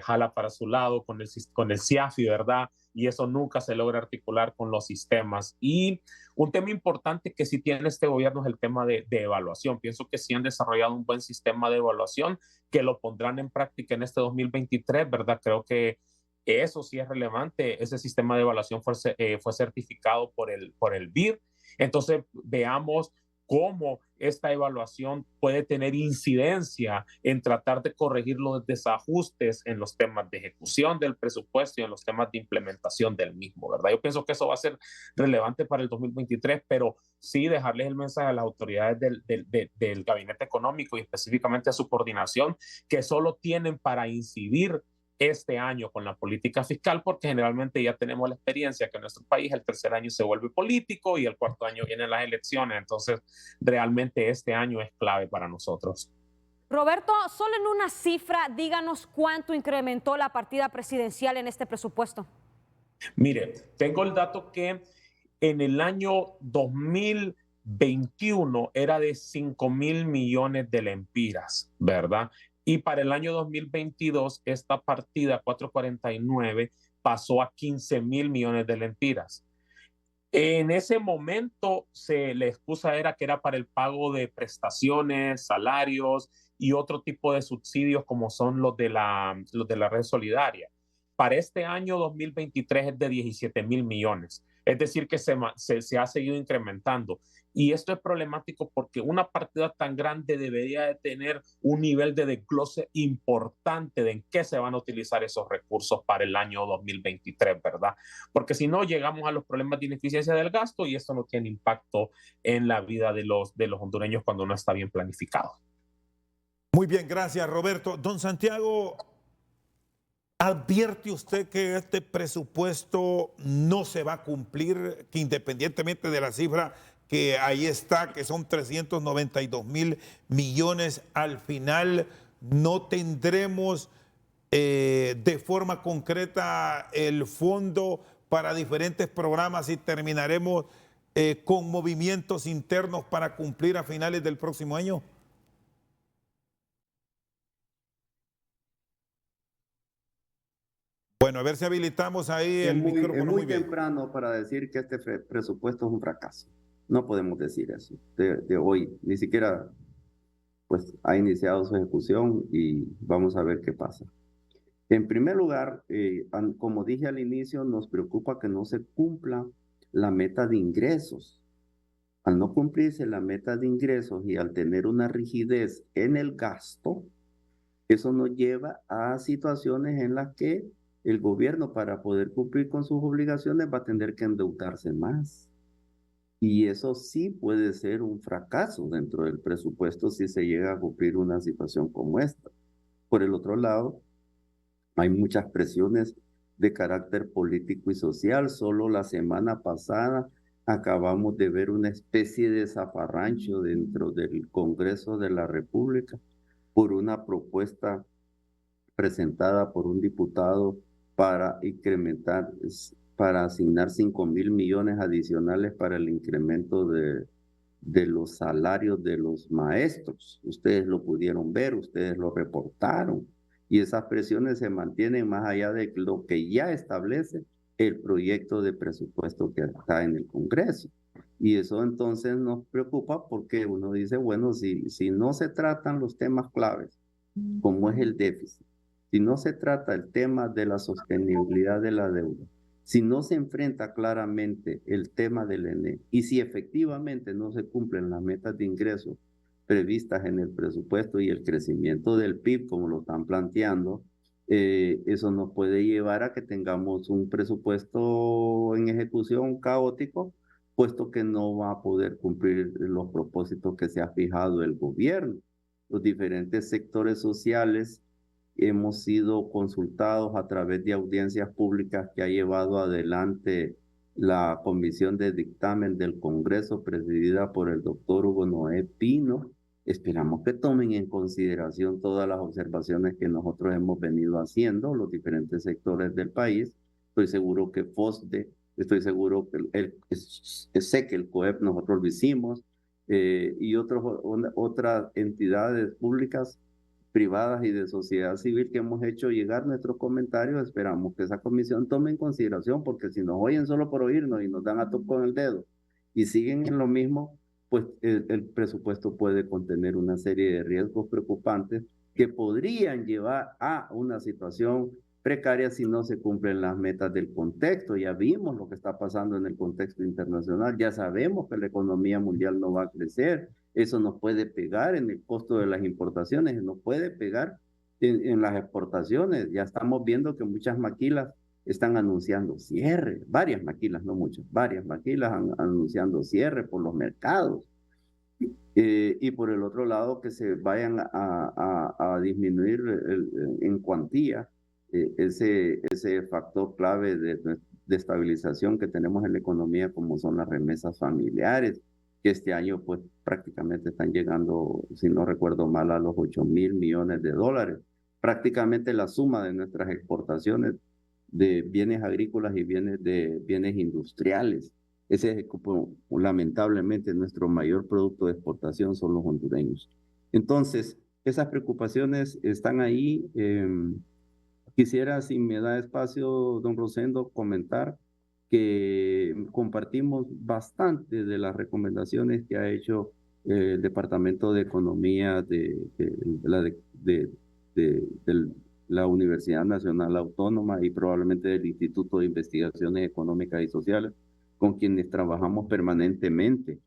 jala para su lado con el CIAFI, ¿verdad? Y eso nunca se logra articular con los sistemas. Y un tema importante que sí tiene este gobierno es el tema de evaluación. Pienso que sí han desarrollado un buen sistema de evaluación que lo pondrán en práctica en este 2023, ¿verdad? Creo que eso sí es relevante. Ese sistema de evaluación fue certificado por el BIR. Entonces, veamos cómo esta evaluación puede tener incidencia en tratar de corregir los desajustes en los temas de ejecución del presupuesto y en los temas de implementación del mismo, ¿verdad? Yo pienso que eso va a ser relevante para el 2023, pero sí dejarles el mensaje a las autoridades del gabinete económico y específicamente a su coordinación, que solo tienen para incidir este año con la política fiscal, porque generalmente ya tenemos la experiencia que en nuestro país el tercer año se vuelve político y el cuarto año vienen las elecciones. Entonces, realmente este año es clave para nosotros. Roberto, solo en una cifra, díganos cuánto incrementó la partida presidencial en este presupuesto. Mire, tengo el dato que en el año 2021 era de 5,000 millones de lempiras, ¿verdad? Y para el año 2022, esta partida 449 pasó a 15,000 millones de lempiras. En ese momento, la excusa era que era para el pago de prestaciones, salarios y otro tipo de subsidios como son los de la red solidaria. Para este año 2023 es de 17,000 millones. Es decir, que se ha seguido incrementando. Y esto es problemático porque una partida tan grande debería de tener un nivel de desglose importante de en qué se van a utilizar esos recursos para el año 2023, ¿verdad? Porque si no, llegamos a los problemas de ineficiencia del gasto y esto no tiene impacto en la vida de los hondureños cuando no está bien planificado. Muy bien, gracias, Roberto. Don Santiago, ¿advierte usted que este presupuesto no se va a cumplir, que independientemente de la cifra que ahí está, que son 392,000 millones, al final no tendremos de forma concreta el fondo para diferentes programas y terminaremos con movimientos internos para cumplir a finales del próximo año? Bueno, a ver si habilitamos ahí el micrófono. Es muy temprano para decir que este presupuesto es un fracaso. No podemos decir eso de hoy. Ni siquiera pues, ha iniciado su ejecución y vamos a ver qué pasa. En primer lugar, como dije al inicio, nos preocupa que no se cumpla la meta de ingresos. Al no cumplirse la meta de ingresos y al tener una rigidez en el gasto, eso nos lleva a situaciones en las que el gobierno, para poder cumplir con sus obligaciones, va a tener que endeudarse más. Y eso sí puede ser un fracaso dentro del presupuesto si se llega a cumplir una situación como esta. Por el otro lado, hay muchas presiones de carácter político y social. Solo la semana pasada acabamos de ver una especie de zafarrancho dentro del Congreso de la República por una propuesta presentada por un diputado para incrementar, para asignar 5.000 millones adicionales para el incremento de los salarios de los maestros. Ustedes lo pudieron ver, ustedes lo reportaron, y esas presiones se mantienen más allá de lo que ya establece el proyecto de presupuesto que está en el Congreso. Y eso entonces nos preocupa porque uno dice, bueno, si no se tratan los temas claves, como es el déficit, si no se trata el tema de la sostenibilidad de la deuda, si no se enfrenta claramente el tema del ENE y si efectivamente no se cumplen las metas de ingresos previstas en el presupuesto y el crecimiento del PIB, como lo están planteando, eso nos puede llevar a que tengamos un presupuesto en ejecución caótico, puesto que no va a poder cumplir los propósitos que se ha fijado el gobierno. Los diferentes sectores sociales hemos sido consultados a través de audiencias públicas que ha llevado adelante la Comisión de Dictamen del Congreso, presidida por el doctor Hugo Noé Pino. Esperamos que tomen en consideración todas las observaciones que nosotros hemos venido haciendo, los diferentes sectores del país. Estoy seguro que FOSDE, estoy seguro que sé que el COEP nosotros lo hicimos, y otras entidades públicas, privadas y de sociedad civil que hemos hecho llegar nuestros comentarios. Esperamos que esa comisión tome en consideración, porque si nos oyen solo por oírnos y nos dan a toque con el dedo y siguen en lo mismo, pues el presupuesto puede contener una serie de riesgos preocupantes que podrían llevar a una situación precaria si no se cumplen las metas del contexto. Ya vimos lo que está pasando en el contexto internacional, ya sabemos que la economía mundial no va a crecer. Eso nos puede pegar en el costo de las importaciones, nos puede pegar en las exportaciones. Ya estamos viendo que muchas maquilas están anunciando cierre, varias maquilas, no muchas, varias maquilas anunciando cierre por los mercados. Y por el otro lado, que se vayan a disminuir en cuantía ese factor clave de estabilización que tenemos en la economía, como son las remesas familiares, que este año pues prácticamente están llegando, si no recuerdo mal, a los 8.000 millones de dólares. Prácticamente la suma de nuestras exportaciones de bienes agrícolas y bienes industriales. Ese es, lamentablemente, nuestro mayor producto de exportación son los hondureños. Entonces, esas preocupaciones están ahí. Quisiera, si me da espacio, don Rosendo, comentar que compartimos bastante de las recomendaciones que ha hecho el Departamento de Economía de la Universidad Nacional Autónoma y probablemente del Instituto de Investigaciones Económicas y Sociales, con quienes trabajamos permanentemente.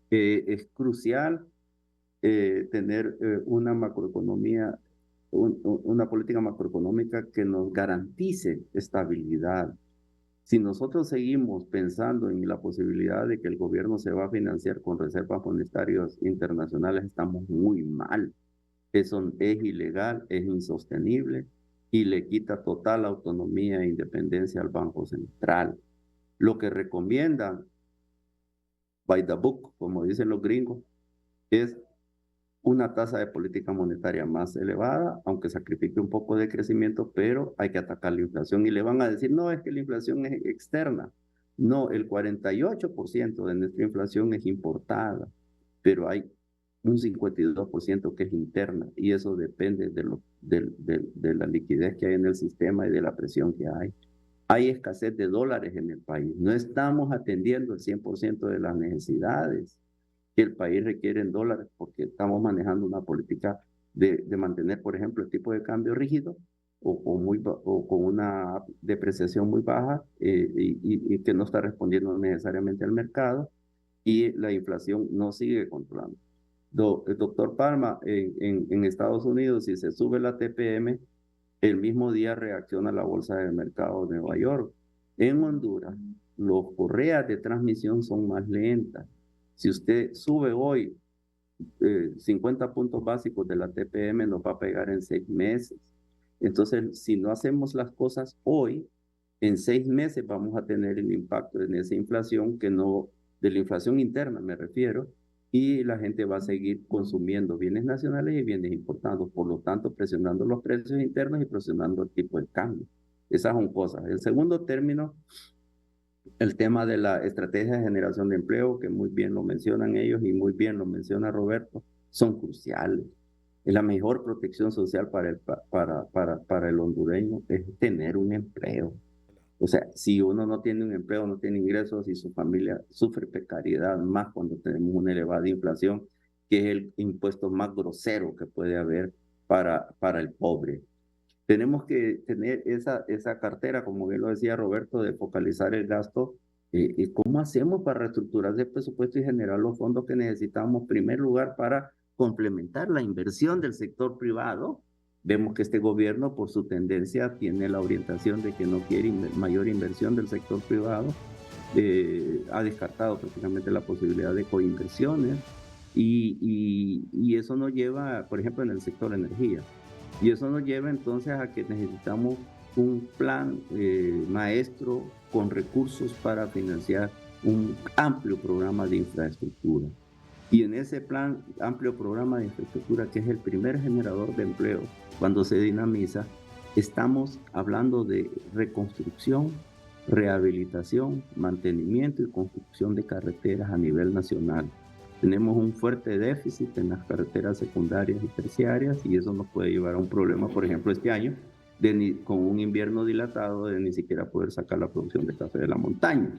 Es crucial tener una macroeconomía, una política macroeconómica que nos garantice estabilidad. Si nosotros seguimos pensando en la posibilidad de que el gobierno se va a financiar con reservas monetarias internacionales, estamos muy mal. Eso es ilegal, es insostenible y le quita total autonomía e independencia al Banco Central. Lo que recomiendan, by the book, como dicen los gringos, es una tasa de política monetaria más elevada, aunque sacrifique un poco de crecimiento, pero hay que atacar la inflación. Y le van a decir, no, es que la inflación es externa. No, el 48% de nuestra inflación es importada, pero hay un 52% que es interna, y eso depende de la liquidez que hay en el sistema y de la presión que hay. Hay escasez de dólares en el país. No estamos atendiendo el 100% de las necesidades que el país requiere en dólares, porque estamos manejando una política de mantener, por ejemplo, el tipo de cambio rígido, o con una depreciación muy baja y que no está respondiendo necesariamente al mercado y la inflación no sigue controlando. El doctor Palma, en Estados Unidos, si se sube la TPM, el mismo día reacciona la bolsa de mercado de Nueva York. En Honduras, los correas de transmisión son más lentas. Si usted sube hoy 50 puntos básicos de la TPM, nos va a pegar en 6 meses. Entonces, si no hacemos las cosas hoy, en 6 meses vamos a tener el impacto en esa inflación, que no, de la inflación interna me refiero, y la gente va a seguir consumiendo bienes nacionales y bienes importados, por lo tanto presionando los precios internos y presionando el tipo de cambio. Esas son cosas. El segundo término, el tema de la estrategia de generación de empleo, que muy bien lo mencionan ellos y muy bien lo menciona Roberto, son cruciales. Es la mejor protección social para el hondureño, es tener un empleo. O sea, si uno no tiene un empleo, no tiene ingresos y su familia sufre precariedad, más cuando tenemos una elevada inflación, que es el impuesto más grosero que puede haber para el pobre. Tenemos que tener esa cartera, como bien lo decía Roberto, de focalizar el gasto. ¿Cómo hacemos para reestructurar el presupuesto y generar los fondos que necesitamos, en primer lugar, para complementar la inversión del sector privado? Vemos que este gobierno, por su tendencia, tiene la orientación de que no quiere mayor inversión del sector privado. Ha descartado prácticamente la posibilidad de coinversiones y eso nos lleva, por ejemplo, en el sector energía. Y eso nos lleva entonces a que necesitamos un plan maestro con recursos para financiar un amplio programa de infraestructura. Y en ese plan, amplio programa de infraestructura, que es el primer generador de empleo, cuando se dinamiza, estamos hablando de reconstrucción, rehabilitación, mantenimiento y construcción de carreteras a nivel nacional. Tenemos un fuerte déficit en las carreteras secundarias y terciarias y eso nos puede llevar a un problema, por ejemplo, este año, con un invierno dilatado de ni siquiera poder sacar la producción de café de la montaña.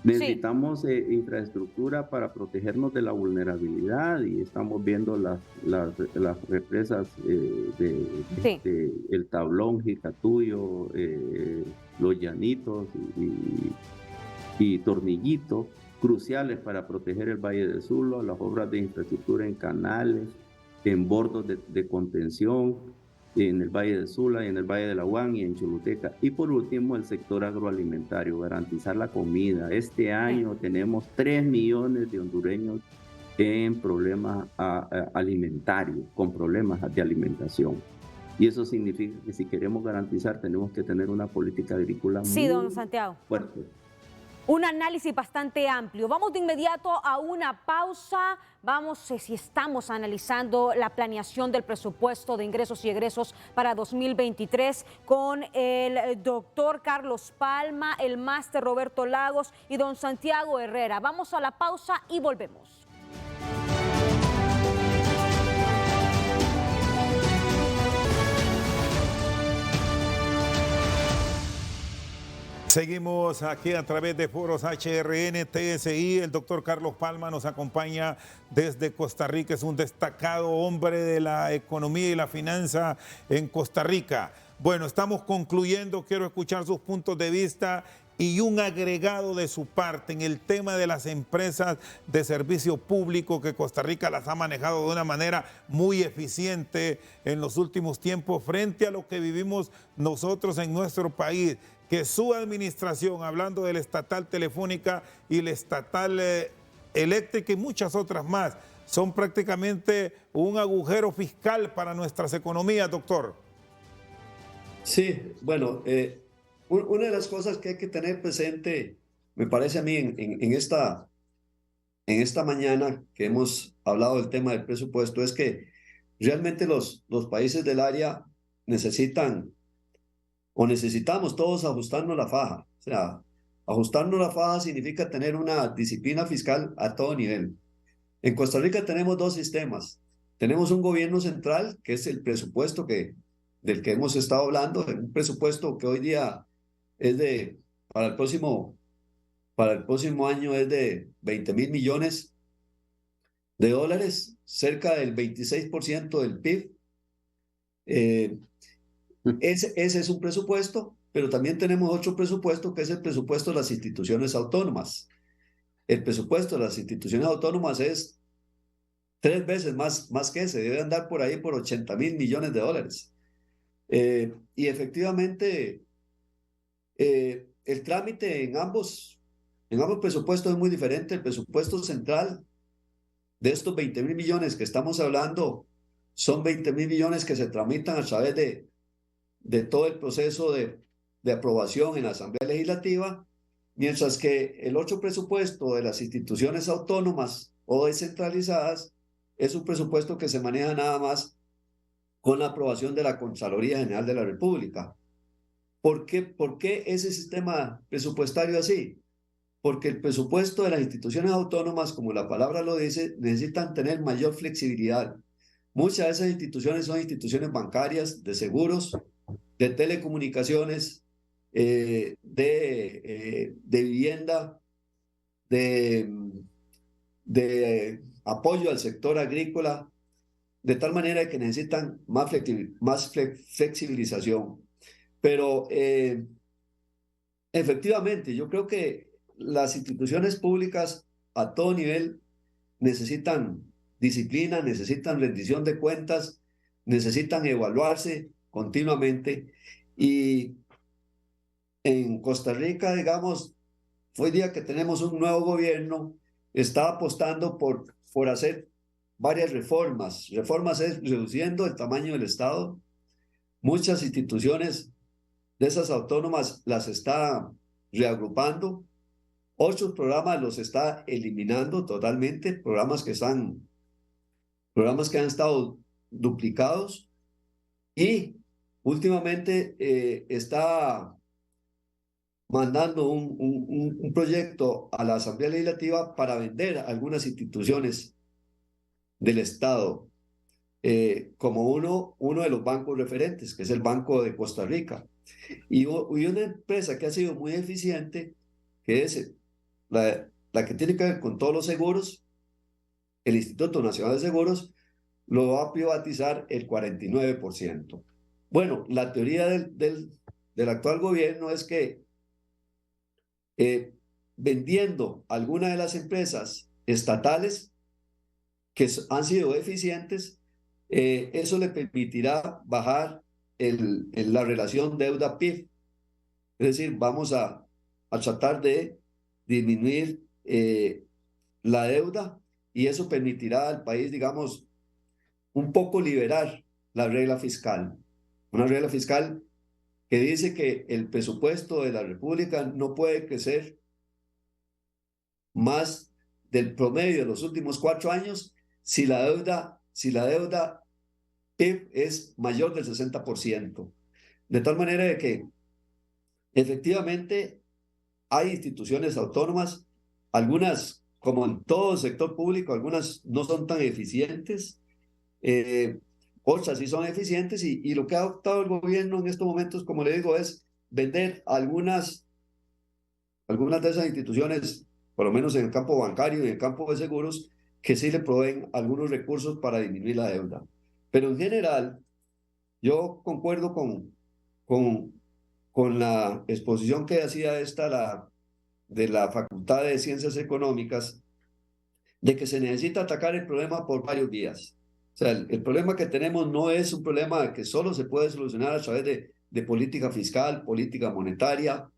Necesitamos infraestructura para protegernos de la vulnerabilidad y estamos viendo las represas de El Tablón, Jicatuyo, Los Llanitos y Tornillito, cruciales para proteger el Valle de Sula, las obras de infraestructura en canales, en bordos de contención, en el Valle de Sula, en el Valle de la Huán y en Choluteca. Y por último, el sector agroalimentario, garantizar la comida. Este año tenemos 3 millones de hondureños en problemas alimentarios, con problemas de alimentación. Y eso significa que si queremos garantizar, tenemos que tener una política agrícola muy don Santiago. fuerte. Un análisis bastante amplio. Vamos de inmediato a una pausa. Vamos, si estamos analizando la planeación del presupuesto de ingresos y egresos para 2023 con el doctor Carlos Palma, el máster Roberto Lagos y don Santiago Herrera. Vamos a la pausa y volvemos. Seguimos aquí a través de foros HRN, TSI. El doctor Carlos Palma nos acompaña desde Costa Rica. Es un destacado hombre de la economía y la finanza en Costa Rica. Bueno, estamos concluyendo. Quiero escuchar sus puntos de vista y un agregado de su parte en el tema de las empresas de servicio público, que Costa Rica las ha manejado de una manera muy eficiente en los últimos tiempos frente a lo que vivimos nosotros en nuestro país, que su administración, hablando de la estatal telefónica y la estatal eléctrica y muchas otras más, son prácticamente un agujero fiscal para nuestras economías, doctor. Sí, bueno, una de las cosas que hay que tener presente, me parece a mí, en esta mañana que hemos hablado del tema del presupuesto, es que realmente los países del área necesitamos todos ajustarnos la faja. O sea, ajustarnos la faja significa tener una disciplina fiscal a todo nivel. En Costa Rica tenemos 2 sistemas. Tenemos un gobierno central, que es el presupuesto del que hemos estado hablando, un presupuesto que hoy día es para el próximo año es de 20.000 millones de dólares, cerca del 26% del PIB. Ese es un presupuesto, pero también tenemos otro presupuesto que es el presupuesto de las instituciones autónomas. El presupuesto de las instituciones autónomas es 3 veces más que ese, debe andar por ahí por 80.000 millones de dólares. Y efectivamente, el trámite en ambos presupuestos es muy diferente. El presupuesto central de estos 20.000 millones que estamos hablando son 20.000 millones que se tramitan a través de todo el proceso de aprobación en la Asamblea Legislativa, mientras que el otro presupuesto de las instituciones autónomas o descentralizadas es un presupuesto que se maneja nada más con la aprobación de la Contraloría General de la República. ¿Por qué ese sistema presupuestario así? Porque el presupuesto de las instituciones autónomas, como la palabra lo dice, necesitan tener mayor flexibilidad. Muchas de esas instituciones son instituciones bancarias, de seguros, de telecomunicaciones, de vivienda, de apoyo al sector agrícola, de tal manera que necesitan más flexibilización. Pero efectivamente, yo creo que las instituciones públicas a todo nivel necesitan disciplina, necesitan rendición de cuentas, necesitan evaluarse continuamente. Y en Costa Rica, digamos, hoy día que tenemos un nuevo gobierno, está apostando por hacer varias reformas. Reformas es reduciendo el tamaño del Estado. Muchas instituciones de esas autónomas las está reagrupando. Otros programas los está eliminando totalmente, programas que han estado duplicados, y últimamente está mandando un proyecto a la Asamblea Legislativa para vender algunas instituciones del Estado, como uno de los bancos referentes, que es el Banco de Costa Rica. Y una empresa que ha sido muy eficiente, que es la que tiene que ver con todos los seguros, el Instituto Nacional de Seguros, lo va a privatizar el 49%. Bueno, la teoría del actual gobierno es que vendiendo algunas de las empresas estatales que han sido eficientes, eso le permitirá bajar la relación deuda-PIB. Es decir, vamos a tratar de disminuir la deuda, y eso permitirá al país, digamos, un poco liberar la regla fiscal. Una regla fiscal que dice que el presupuesto de la República no puede crecer más del promedio de los últimos 4 años si la deuda PIB es mayor del 60%. De tal manera de que efectivamente hay instituciones autónomas, algunas, como en todo el sector público, algunas no son tan eficientes, otras sí son eficientes, y lo que ha adoptado el gobierno en estos momentos, como le digo, es vender algunas de esas instituciones, por lo menos en el campo bancario y en el campo de seguros, que sí le proveen algunos recursos para disminuir la deuda. Pero en general, yo concuerdo con la exposición que hacía de la Facultad de Ciencias Económicas, de que se necesita atacar el problema por varios vías. O sea, el problema que tenemos no es un problema que solo se puede solucionar a través de política fiscal, política monetaria,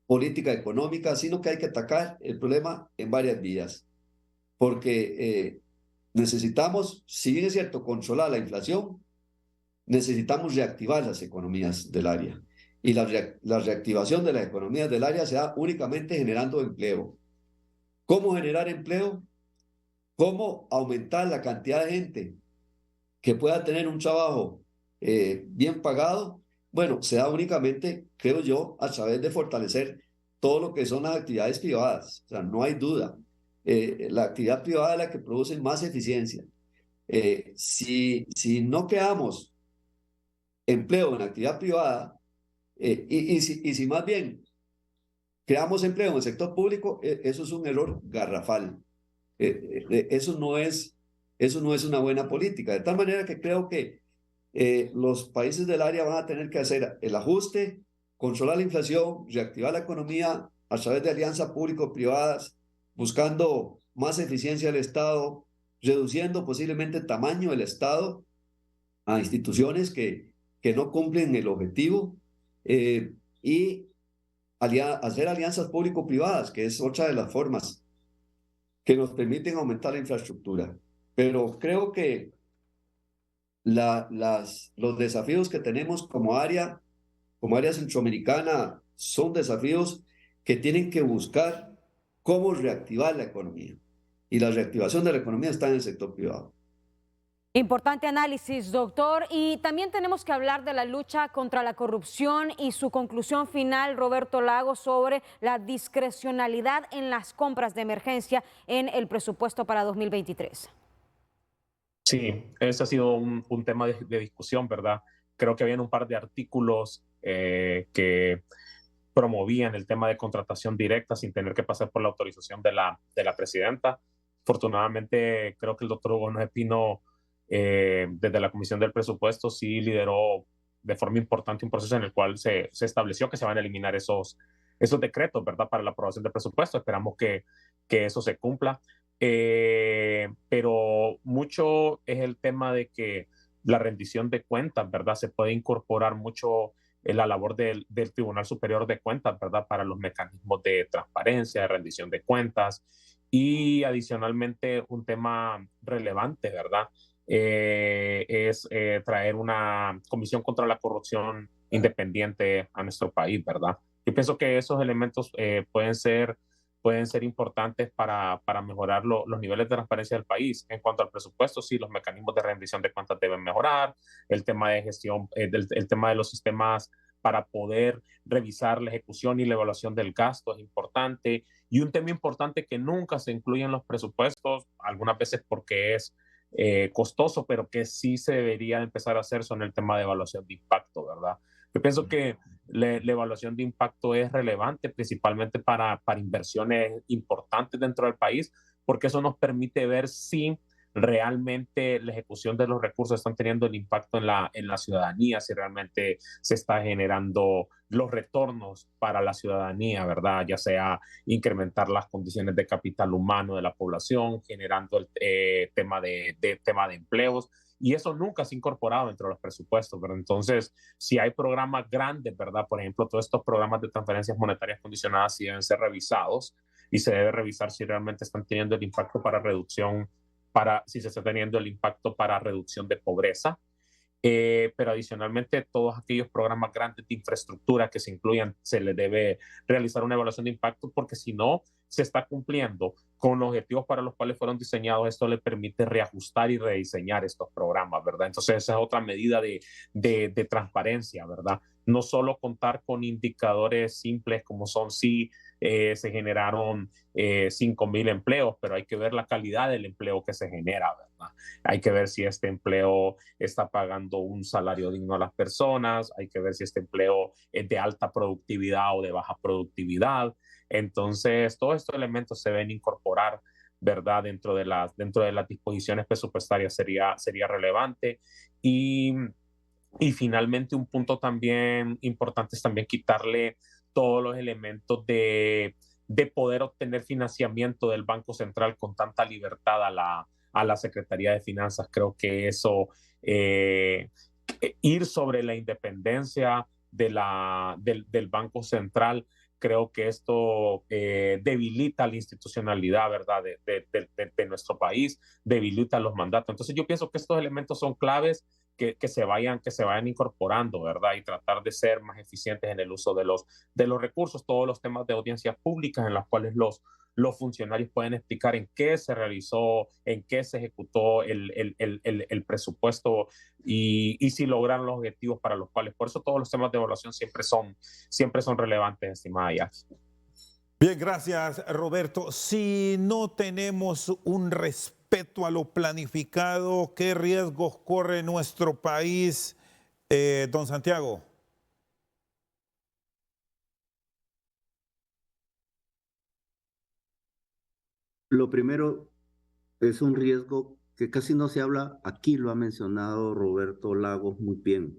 política económica, sino que hay que atacar el problema en varias vías. Porque necesitamos, si bien es cierto, controlar la inflación, necesitamos reactivar las economías del área. Y la reactivación de las economías del área se da únicamente generando empleo. ¿Cómo generar empleo? ¿Cómo aumentar la cantidad de gente que pueda tener un trabajo bien pagado? Bueno, se da únicamente, creo yo, a través de fortalecer todo lo que son las actividades privadas. O sea, no hay duda. La actividad privada es la que produce más eficiencia. Si no creamos empleo en la actividad privada, y si más bien creamos empleo en el sector público, eso es un error garrafal. Eso no es una buena política. De tal manera que creo que los países del área van a tener que hacer el ajuste, controlar la inflación, reactivar la economía a través de alianzas público-privadas, buscando más eficiencia del Estado, reduciendo posiblemente el tamaño del Estado a instituciones que no cumplen el objetivo y hacer alianzas público-privadas, que es otra de las formas que nos permiten aumentar la infraestructura. Pero creo que los desafíos que tenemos como área centroamericana, son desafíos que tienen que buscar cómo reactivar la economía. Y la reactivación de la economía está en el sector privado. Importante análisis, doctor. Y también tenemos que hablar de la lucha contra la corrupción y su conclusión final, Roberto Lagos, sobre la discrecionalidad en las compras de emergencia en el presupuesto para 2023. Sí, ese ha sido un tema de discusión, ¿verdad? Creo que habían un par de artículos que promovían el tema de contratación directa sin tener que pasar por la autorización de la presidenta. Afortunadamente, creo que el doctor Hugo Noé Pino, desde la Comisión del Presupuesto, sí lideró de forma importante un proceso en el cual se estableció que se van a eliminar esos decretos, ¿verdad?, para la aprobación del presupuesto. Esperamos que eso se cumpla. Pero mucho es el tema de que la rendición de cuentas, ¿verdad? Se puede incorporar mucho en la labor del Tribunal Superior de Cuentas, ¿verdad? Para los mecanismos de transparencia, de rendición de cuentas y adicionalmente un tema relevante, ¿verdad? Es traer una comisión contra la corrupción independiente a nuestro país, ¿verdad? Yo pienso que esos elementos pueden ser importantes para mejorar los niveles de transparencia del país. En cuanto al presupuesto, sí, los mecanismos de rendición de cuentas deben mejorar, el tema de gestión, el tema de los sistemas para poder revisar la ejecución y la evaluación del gasto es importante. Y un tema importante que nunca se incluye en los presupuestos, algunas veces porque es costoso, pero que sí se debería empezar a hacer, son el tema de evaluación de impacto, ¿verdad? Yo pienso que la evaluación de impacto es relevante principalmente para inversiones importantes dentro del país, porque eso nos permite ver si realmente la ejecución de los recursos están teniendo el impacto en la ciudadanía, si realmente se está generando los retornos para la ciudadanía, ¿verdad? Ya sea incrementar las condiciones de capital humano de la población, generando el tema de empleos, y eso nunca se ha incorporado dentro de los presupuestos, pero entonces, si hay programas grandes, ¿verdad? Por ejemplo, todos estos programas de transferencias monetarias condicionadas sí deben ser revisados y se debe revisar si realmente están teniendo el impacto si se está teniendo el impacto para reducción de pobreza. Pero adicionalmente todos aquellos programas grandes de infraestructura que se incluyan, se les debe realizar una evaluación de impacto porque si no se está cumpliendo con los objetivos para los cuales fueron diseñados, esto le permite reajustar y rediseñar estos programas, ¿verdad? Entonces esa es otra medida de transparencia, ¿verdad? No solo contar con indicadores simples como son si se generaron 5,000 empleos, pero hay que ver la calidad del empleo que se genera, ¿verdad? Hay que ver si este empleo está pagando un salario digno a las personas, hay que ver si este empleo es de alta productividad o de baja productividad. Entonces, todos estos elementos se deben incorporar, ¿verdad? Dentro de las disposiciones presupuestarias sería relevante. Y finalmente, un punto también importante es también quitarle todos los elementos de poder obtener financiamiento del Banco Central con tanta libertad a la Secretaría de Finanzas. Creo que eso, ir sobre la independencia del Banco Central, creo que esto debilita la institucionalidad, ¿verdad?, de nuestro país, debilita los mandatos. Entonces yo pienso que estos elementos son claves que se vayan incorporando, ¿verdad? Y tratar de ser más eficientes en el uso de los recursos, todos los temas de audiencias públicas en las cuales los funcionarios pueden explicar en qué se realizó, en qué se ejecutó el presupuesto y si lograron los objetivos para los cuales. Por eso todos los temas de evaluación siempre son relevantes, estimada Jackie. Bien, gracias, Roberto. Si no tenemos un respeto a lo planificado, ¿qué riesgos corre nuestro país, don Santiago? Lo primero es un riesgo que casi no se habla, aquí lo ha mencionado Roberto Lagos muy bien.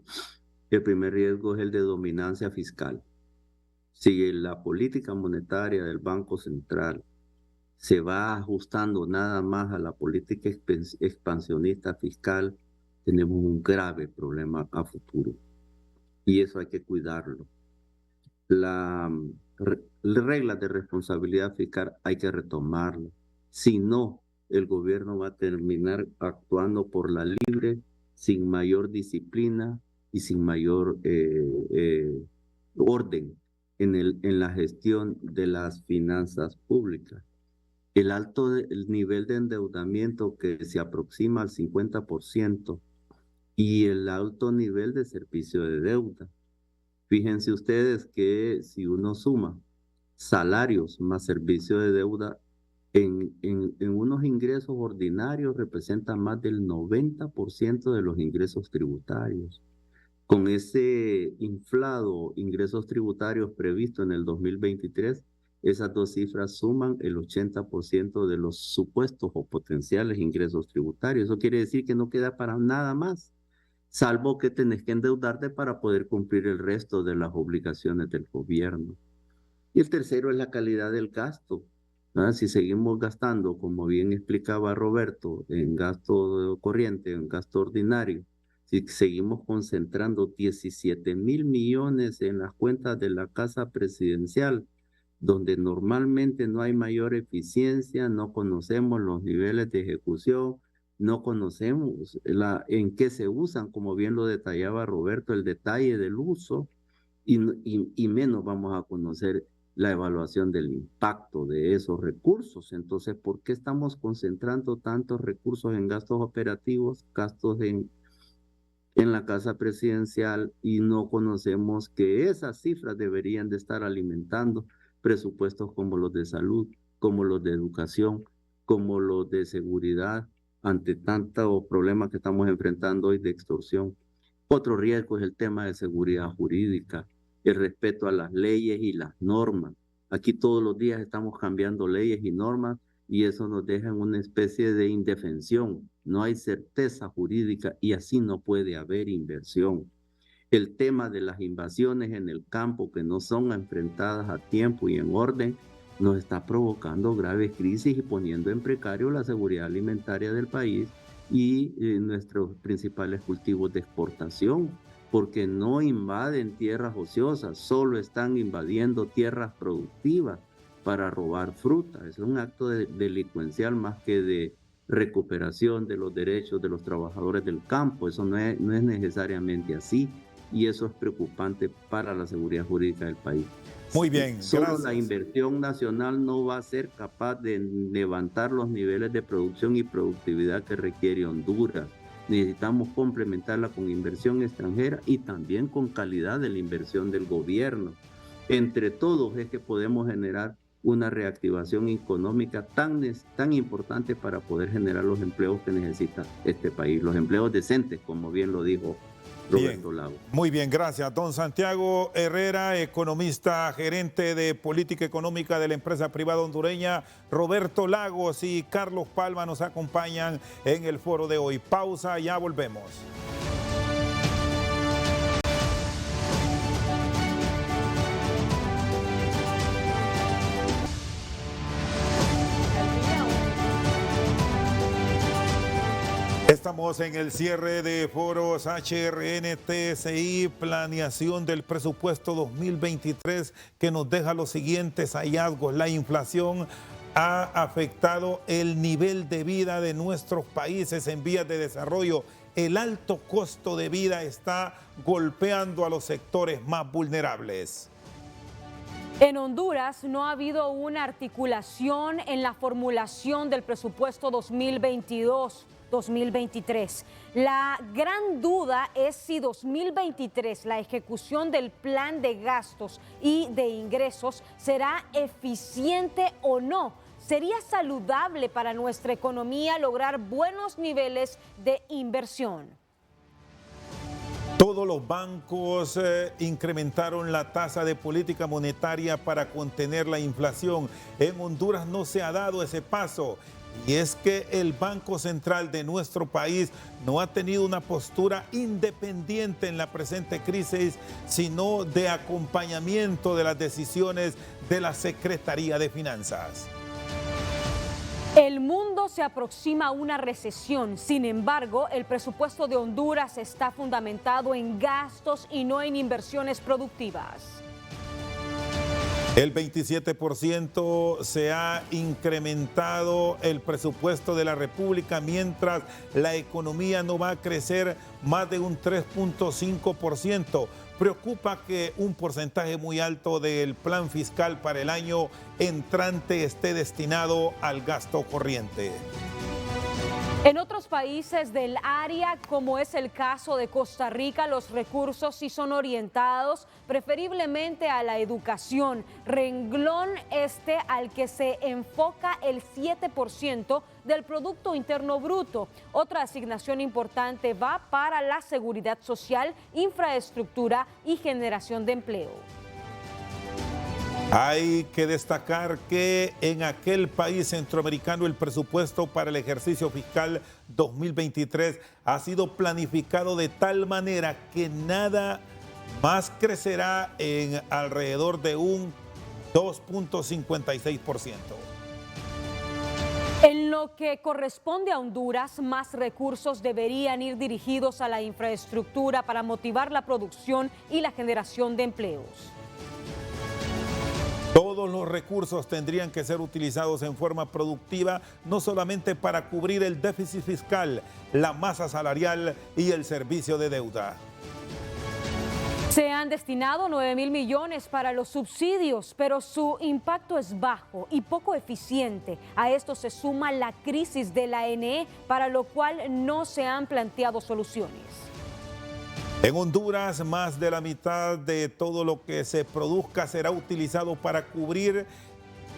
El primer riesgo es el de dominancia fiscal. Si la política monetaria del Banco Central se va ajustando nada más a la política expansionista fiscal, tenemos un grave problema a futuro. Y eso hay que cuidarlo. Las reglas de responsabilidad fiscal hay que retomarlas. Si no, el gobierno va a terminar actuando por la libre, sin mayor disciplina y sin mayor orden en la gestión de las finanzas públicas. El nivel de endeudamiento que se aproxima al 50% y el alto nivel de servicio de deuda. Fíjense ustedes que si uno suma salarios más servicio de deuda, en unos ingresos ordinarios representa más del 90% de los ingresos tributarios. Con ese inflado ingresos tributarios previsto en el 2023, esas dos cifras suman el 80% de los supuestos o potenciales ingresos tributarios. Eso quiere decir que no queda para nada más, salvo que tenés que endeudarte para poder cumplir el resto de las obligaciones del gobierno. Y el tercero es la calidad del gasto. Si seguimos gastando, como bien explicaba Roberto, en gasto corriente, en gasto ordinario, si seguimos concentrando 17,000 millones en las cuentas de la Casa Presidencial, donde normalmente no hay mayor eficiencia, no conocemos los niveles de ejecución, no conocemos en qué se usan, como bien lo detallaba Roberto, el detalle del uso, y menos vamos a conocer la evaluación del impacto de esos recursos. Entonces, ¿por qué estamos concentrando tantos recursos en gastos operativos, gastos en la Casa Presidencial, y no conocemos que esas cifras deberían de estar alimentando presupuestos como los de salud, como los de educación, como los de seguridad, ante tantos problemas que estamos enfrentando hoy de extorsión? Otro riesgo es el tema de seguridad jurídica, el respeto a las leyes y las normas. Aquí todos los días estamos cambiando leyes y normas y eso nos deja en una especie de indefensión. No hay certeza jurídica y así no puede haber inversión. El tema de las invasiones en el campo que no son enfrentadas a tiempo y en orden nos está provocando graves crisis y poniendo en precario la seguridad alimentaria del país y nuestros principales cultivos de exportación, porque no invaden tierras ociosas, solo están invadiendo tierras productivas para robar fruta. Es un acto delincuencial más que de recuperación de los derechos de los trabajadores del campo. Eso no es necesariamente así, y eso es preocupante para la seguridad jurídica del país. Muy bien, solo gracias. La inversión nacional no va a ser capaz de levantar los niveles de producción y productividad que requiere Honduras. Necesitamos complementarla con inversión extranjera y también con calidad de la inversión del gobierno. Entre todos es que podemos generar una reactivación económica tan importante para poder generar los empleos que necesita este país, los empleos decentes, como bien lo dijo Roberto Lagos. Muy bien, gracias. Don Santiago Herrera, economista, gerente de política económica de la empresa privada hondureña. Roberto Lagos y Carlos Palma nos acompañan en el foro de hoy. Pausa, ya volvemos. Estamos en el cierre de foros HRN TSI, planeación del presupuesto 2023, que nos deja los siguientes hallazgos. La inflación ha afectado el nivel de vida de nuestros países en vías de desarrollo. El alto costo de vida está golpeando a los sectores más vulnerables. En Honduras no ha habido una articulación en la formulación del presupuesto 2022-2023. La gran duda es si 2023, la ejecución del plan de gastos y de ingresos, será eficiente o no. ¿Sería saludable para nuestra economía lograr buenos niveles de inversión? Todos los bancos incrementaron la tasa de política monetaria para contener la inflación. En Honduras no se ha dado ese paso. Y es que el Banco Central de nuestro país no ha tenido una postura independiente en la presente crisis, sino de acompañamiento de las decisiones de la Secretaría de Finanzas. El mundo se aproxima a una recesión. Sin embargo, el presupuesto de Honduras está fundamentado en gastos y no en inversiones productivas. El 27% se ha incrementado el presupuesto de la República, mientras la economía no va a crecer más de un 3.5%. Preocupa que un porcentaje muy alto del plan fiscal para el año entrante esté destinado al gasto corriente. En otros países del área, como es el caso de Costa Rica, los recursos sí son orientados preferiblemente a la educación, renglón al que se enfoca el 7% del Producto Interno Bruto. Otra asignación importante va para la seguridad social, infraestructura y generación de empleo. Hay que destacar que en aquel país centroamericano el presupuesto para el ejercicio fiscal 2023 ha sido planificado de tal manera que nada más crecerá en alrededor de un 2.56%. En lo que corresponde a Honduras, más recursos deberían ir dirigidos a la infraestructura para motivar la producción y la generación de empleos. Todos los recursos tendrían que ser utilizados en forma productiva, no solamente para cubrir el déficit fiscal, la masa salarial y el servicio de deuda. Se han destinado 9.000 millones para los subsidios, pero su impacto es bajo y poco eficiente. A esto se suma la crisis de la ANE, para lo cual no se han planteado soluciones. En Honduras, más de la mitad de todo lo que se produzca será utilizado para cubrir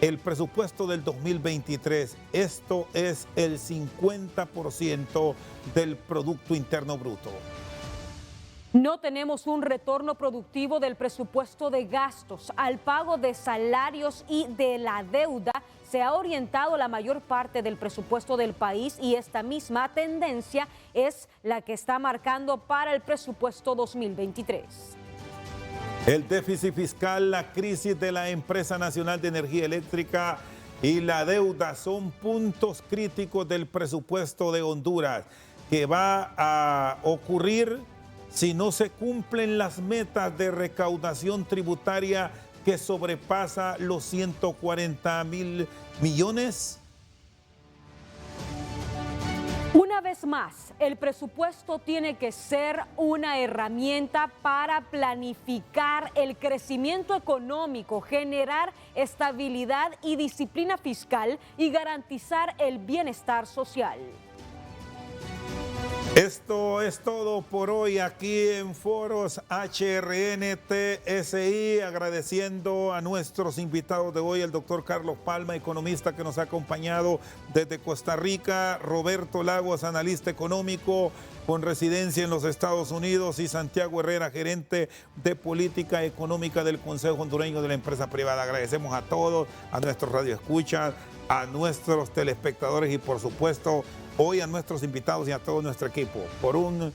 el presupuesto del 2023. Esto es el 50% del Producto Interno Bruto. No tenemos un retorno productivo del presupuesto de gastos. Al pago de salarios y de la deuda se ha orientado la mayor parte del presupuesto del país, y esta misma tendencia es la que está marcando para el presupuesto 2023. El déficit fiscal, la crisis de la Empresa Nacional de Energía Eléctrica y la deuda son puntos críticos del presupuesto de Honduras, que va a ocurrir si no se cumplen las metas de recaudación tributaria que sobrepasa los 140.000 millones. Una vez más, el presupuesto tiene que ser una herramienta para planificar el crecimiento económico, generar estabilidad y disciplina fiscal y garantizar el bienestar social. Esto es todo por hoy aquí en Foros HRN TSI, agradeciendo a nuestros invitados de hoy, el doctor Carlos Palma, economista que nos ha acompañado desde Costa Rica, Roberto Lagos, analista económico con residencia en los Estados Unidos, y Santiago Herrera, gerente de política económica del Consejo Hondureño de la Empresa Privada. Agradecemos a todos, a nuestros radioescuchas, a nuestros telespectadores y por supuesto hoy a nuestros invitados y a todo nuestro equipo por un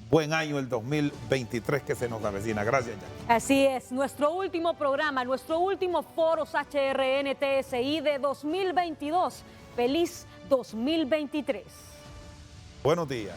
buen año el 2023 que se nos avecina. Gracias, Jackie. Así es, nuestro último programa, nuestro último Foros HRN TSI de 2022. Feliz 2023. Buenos días.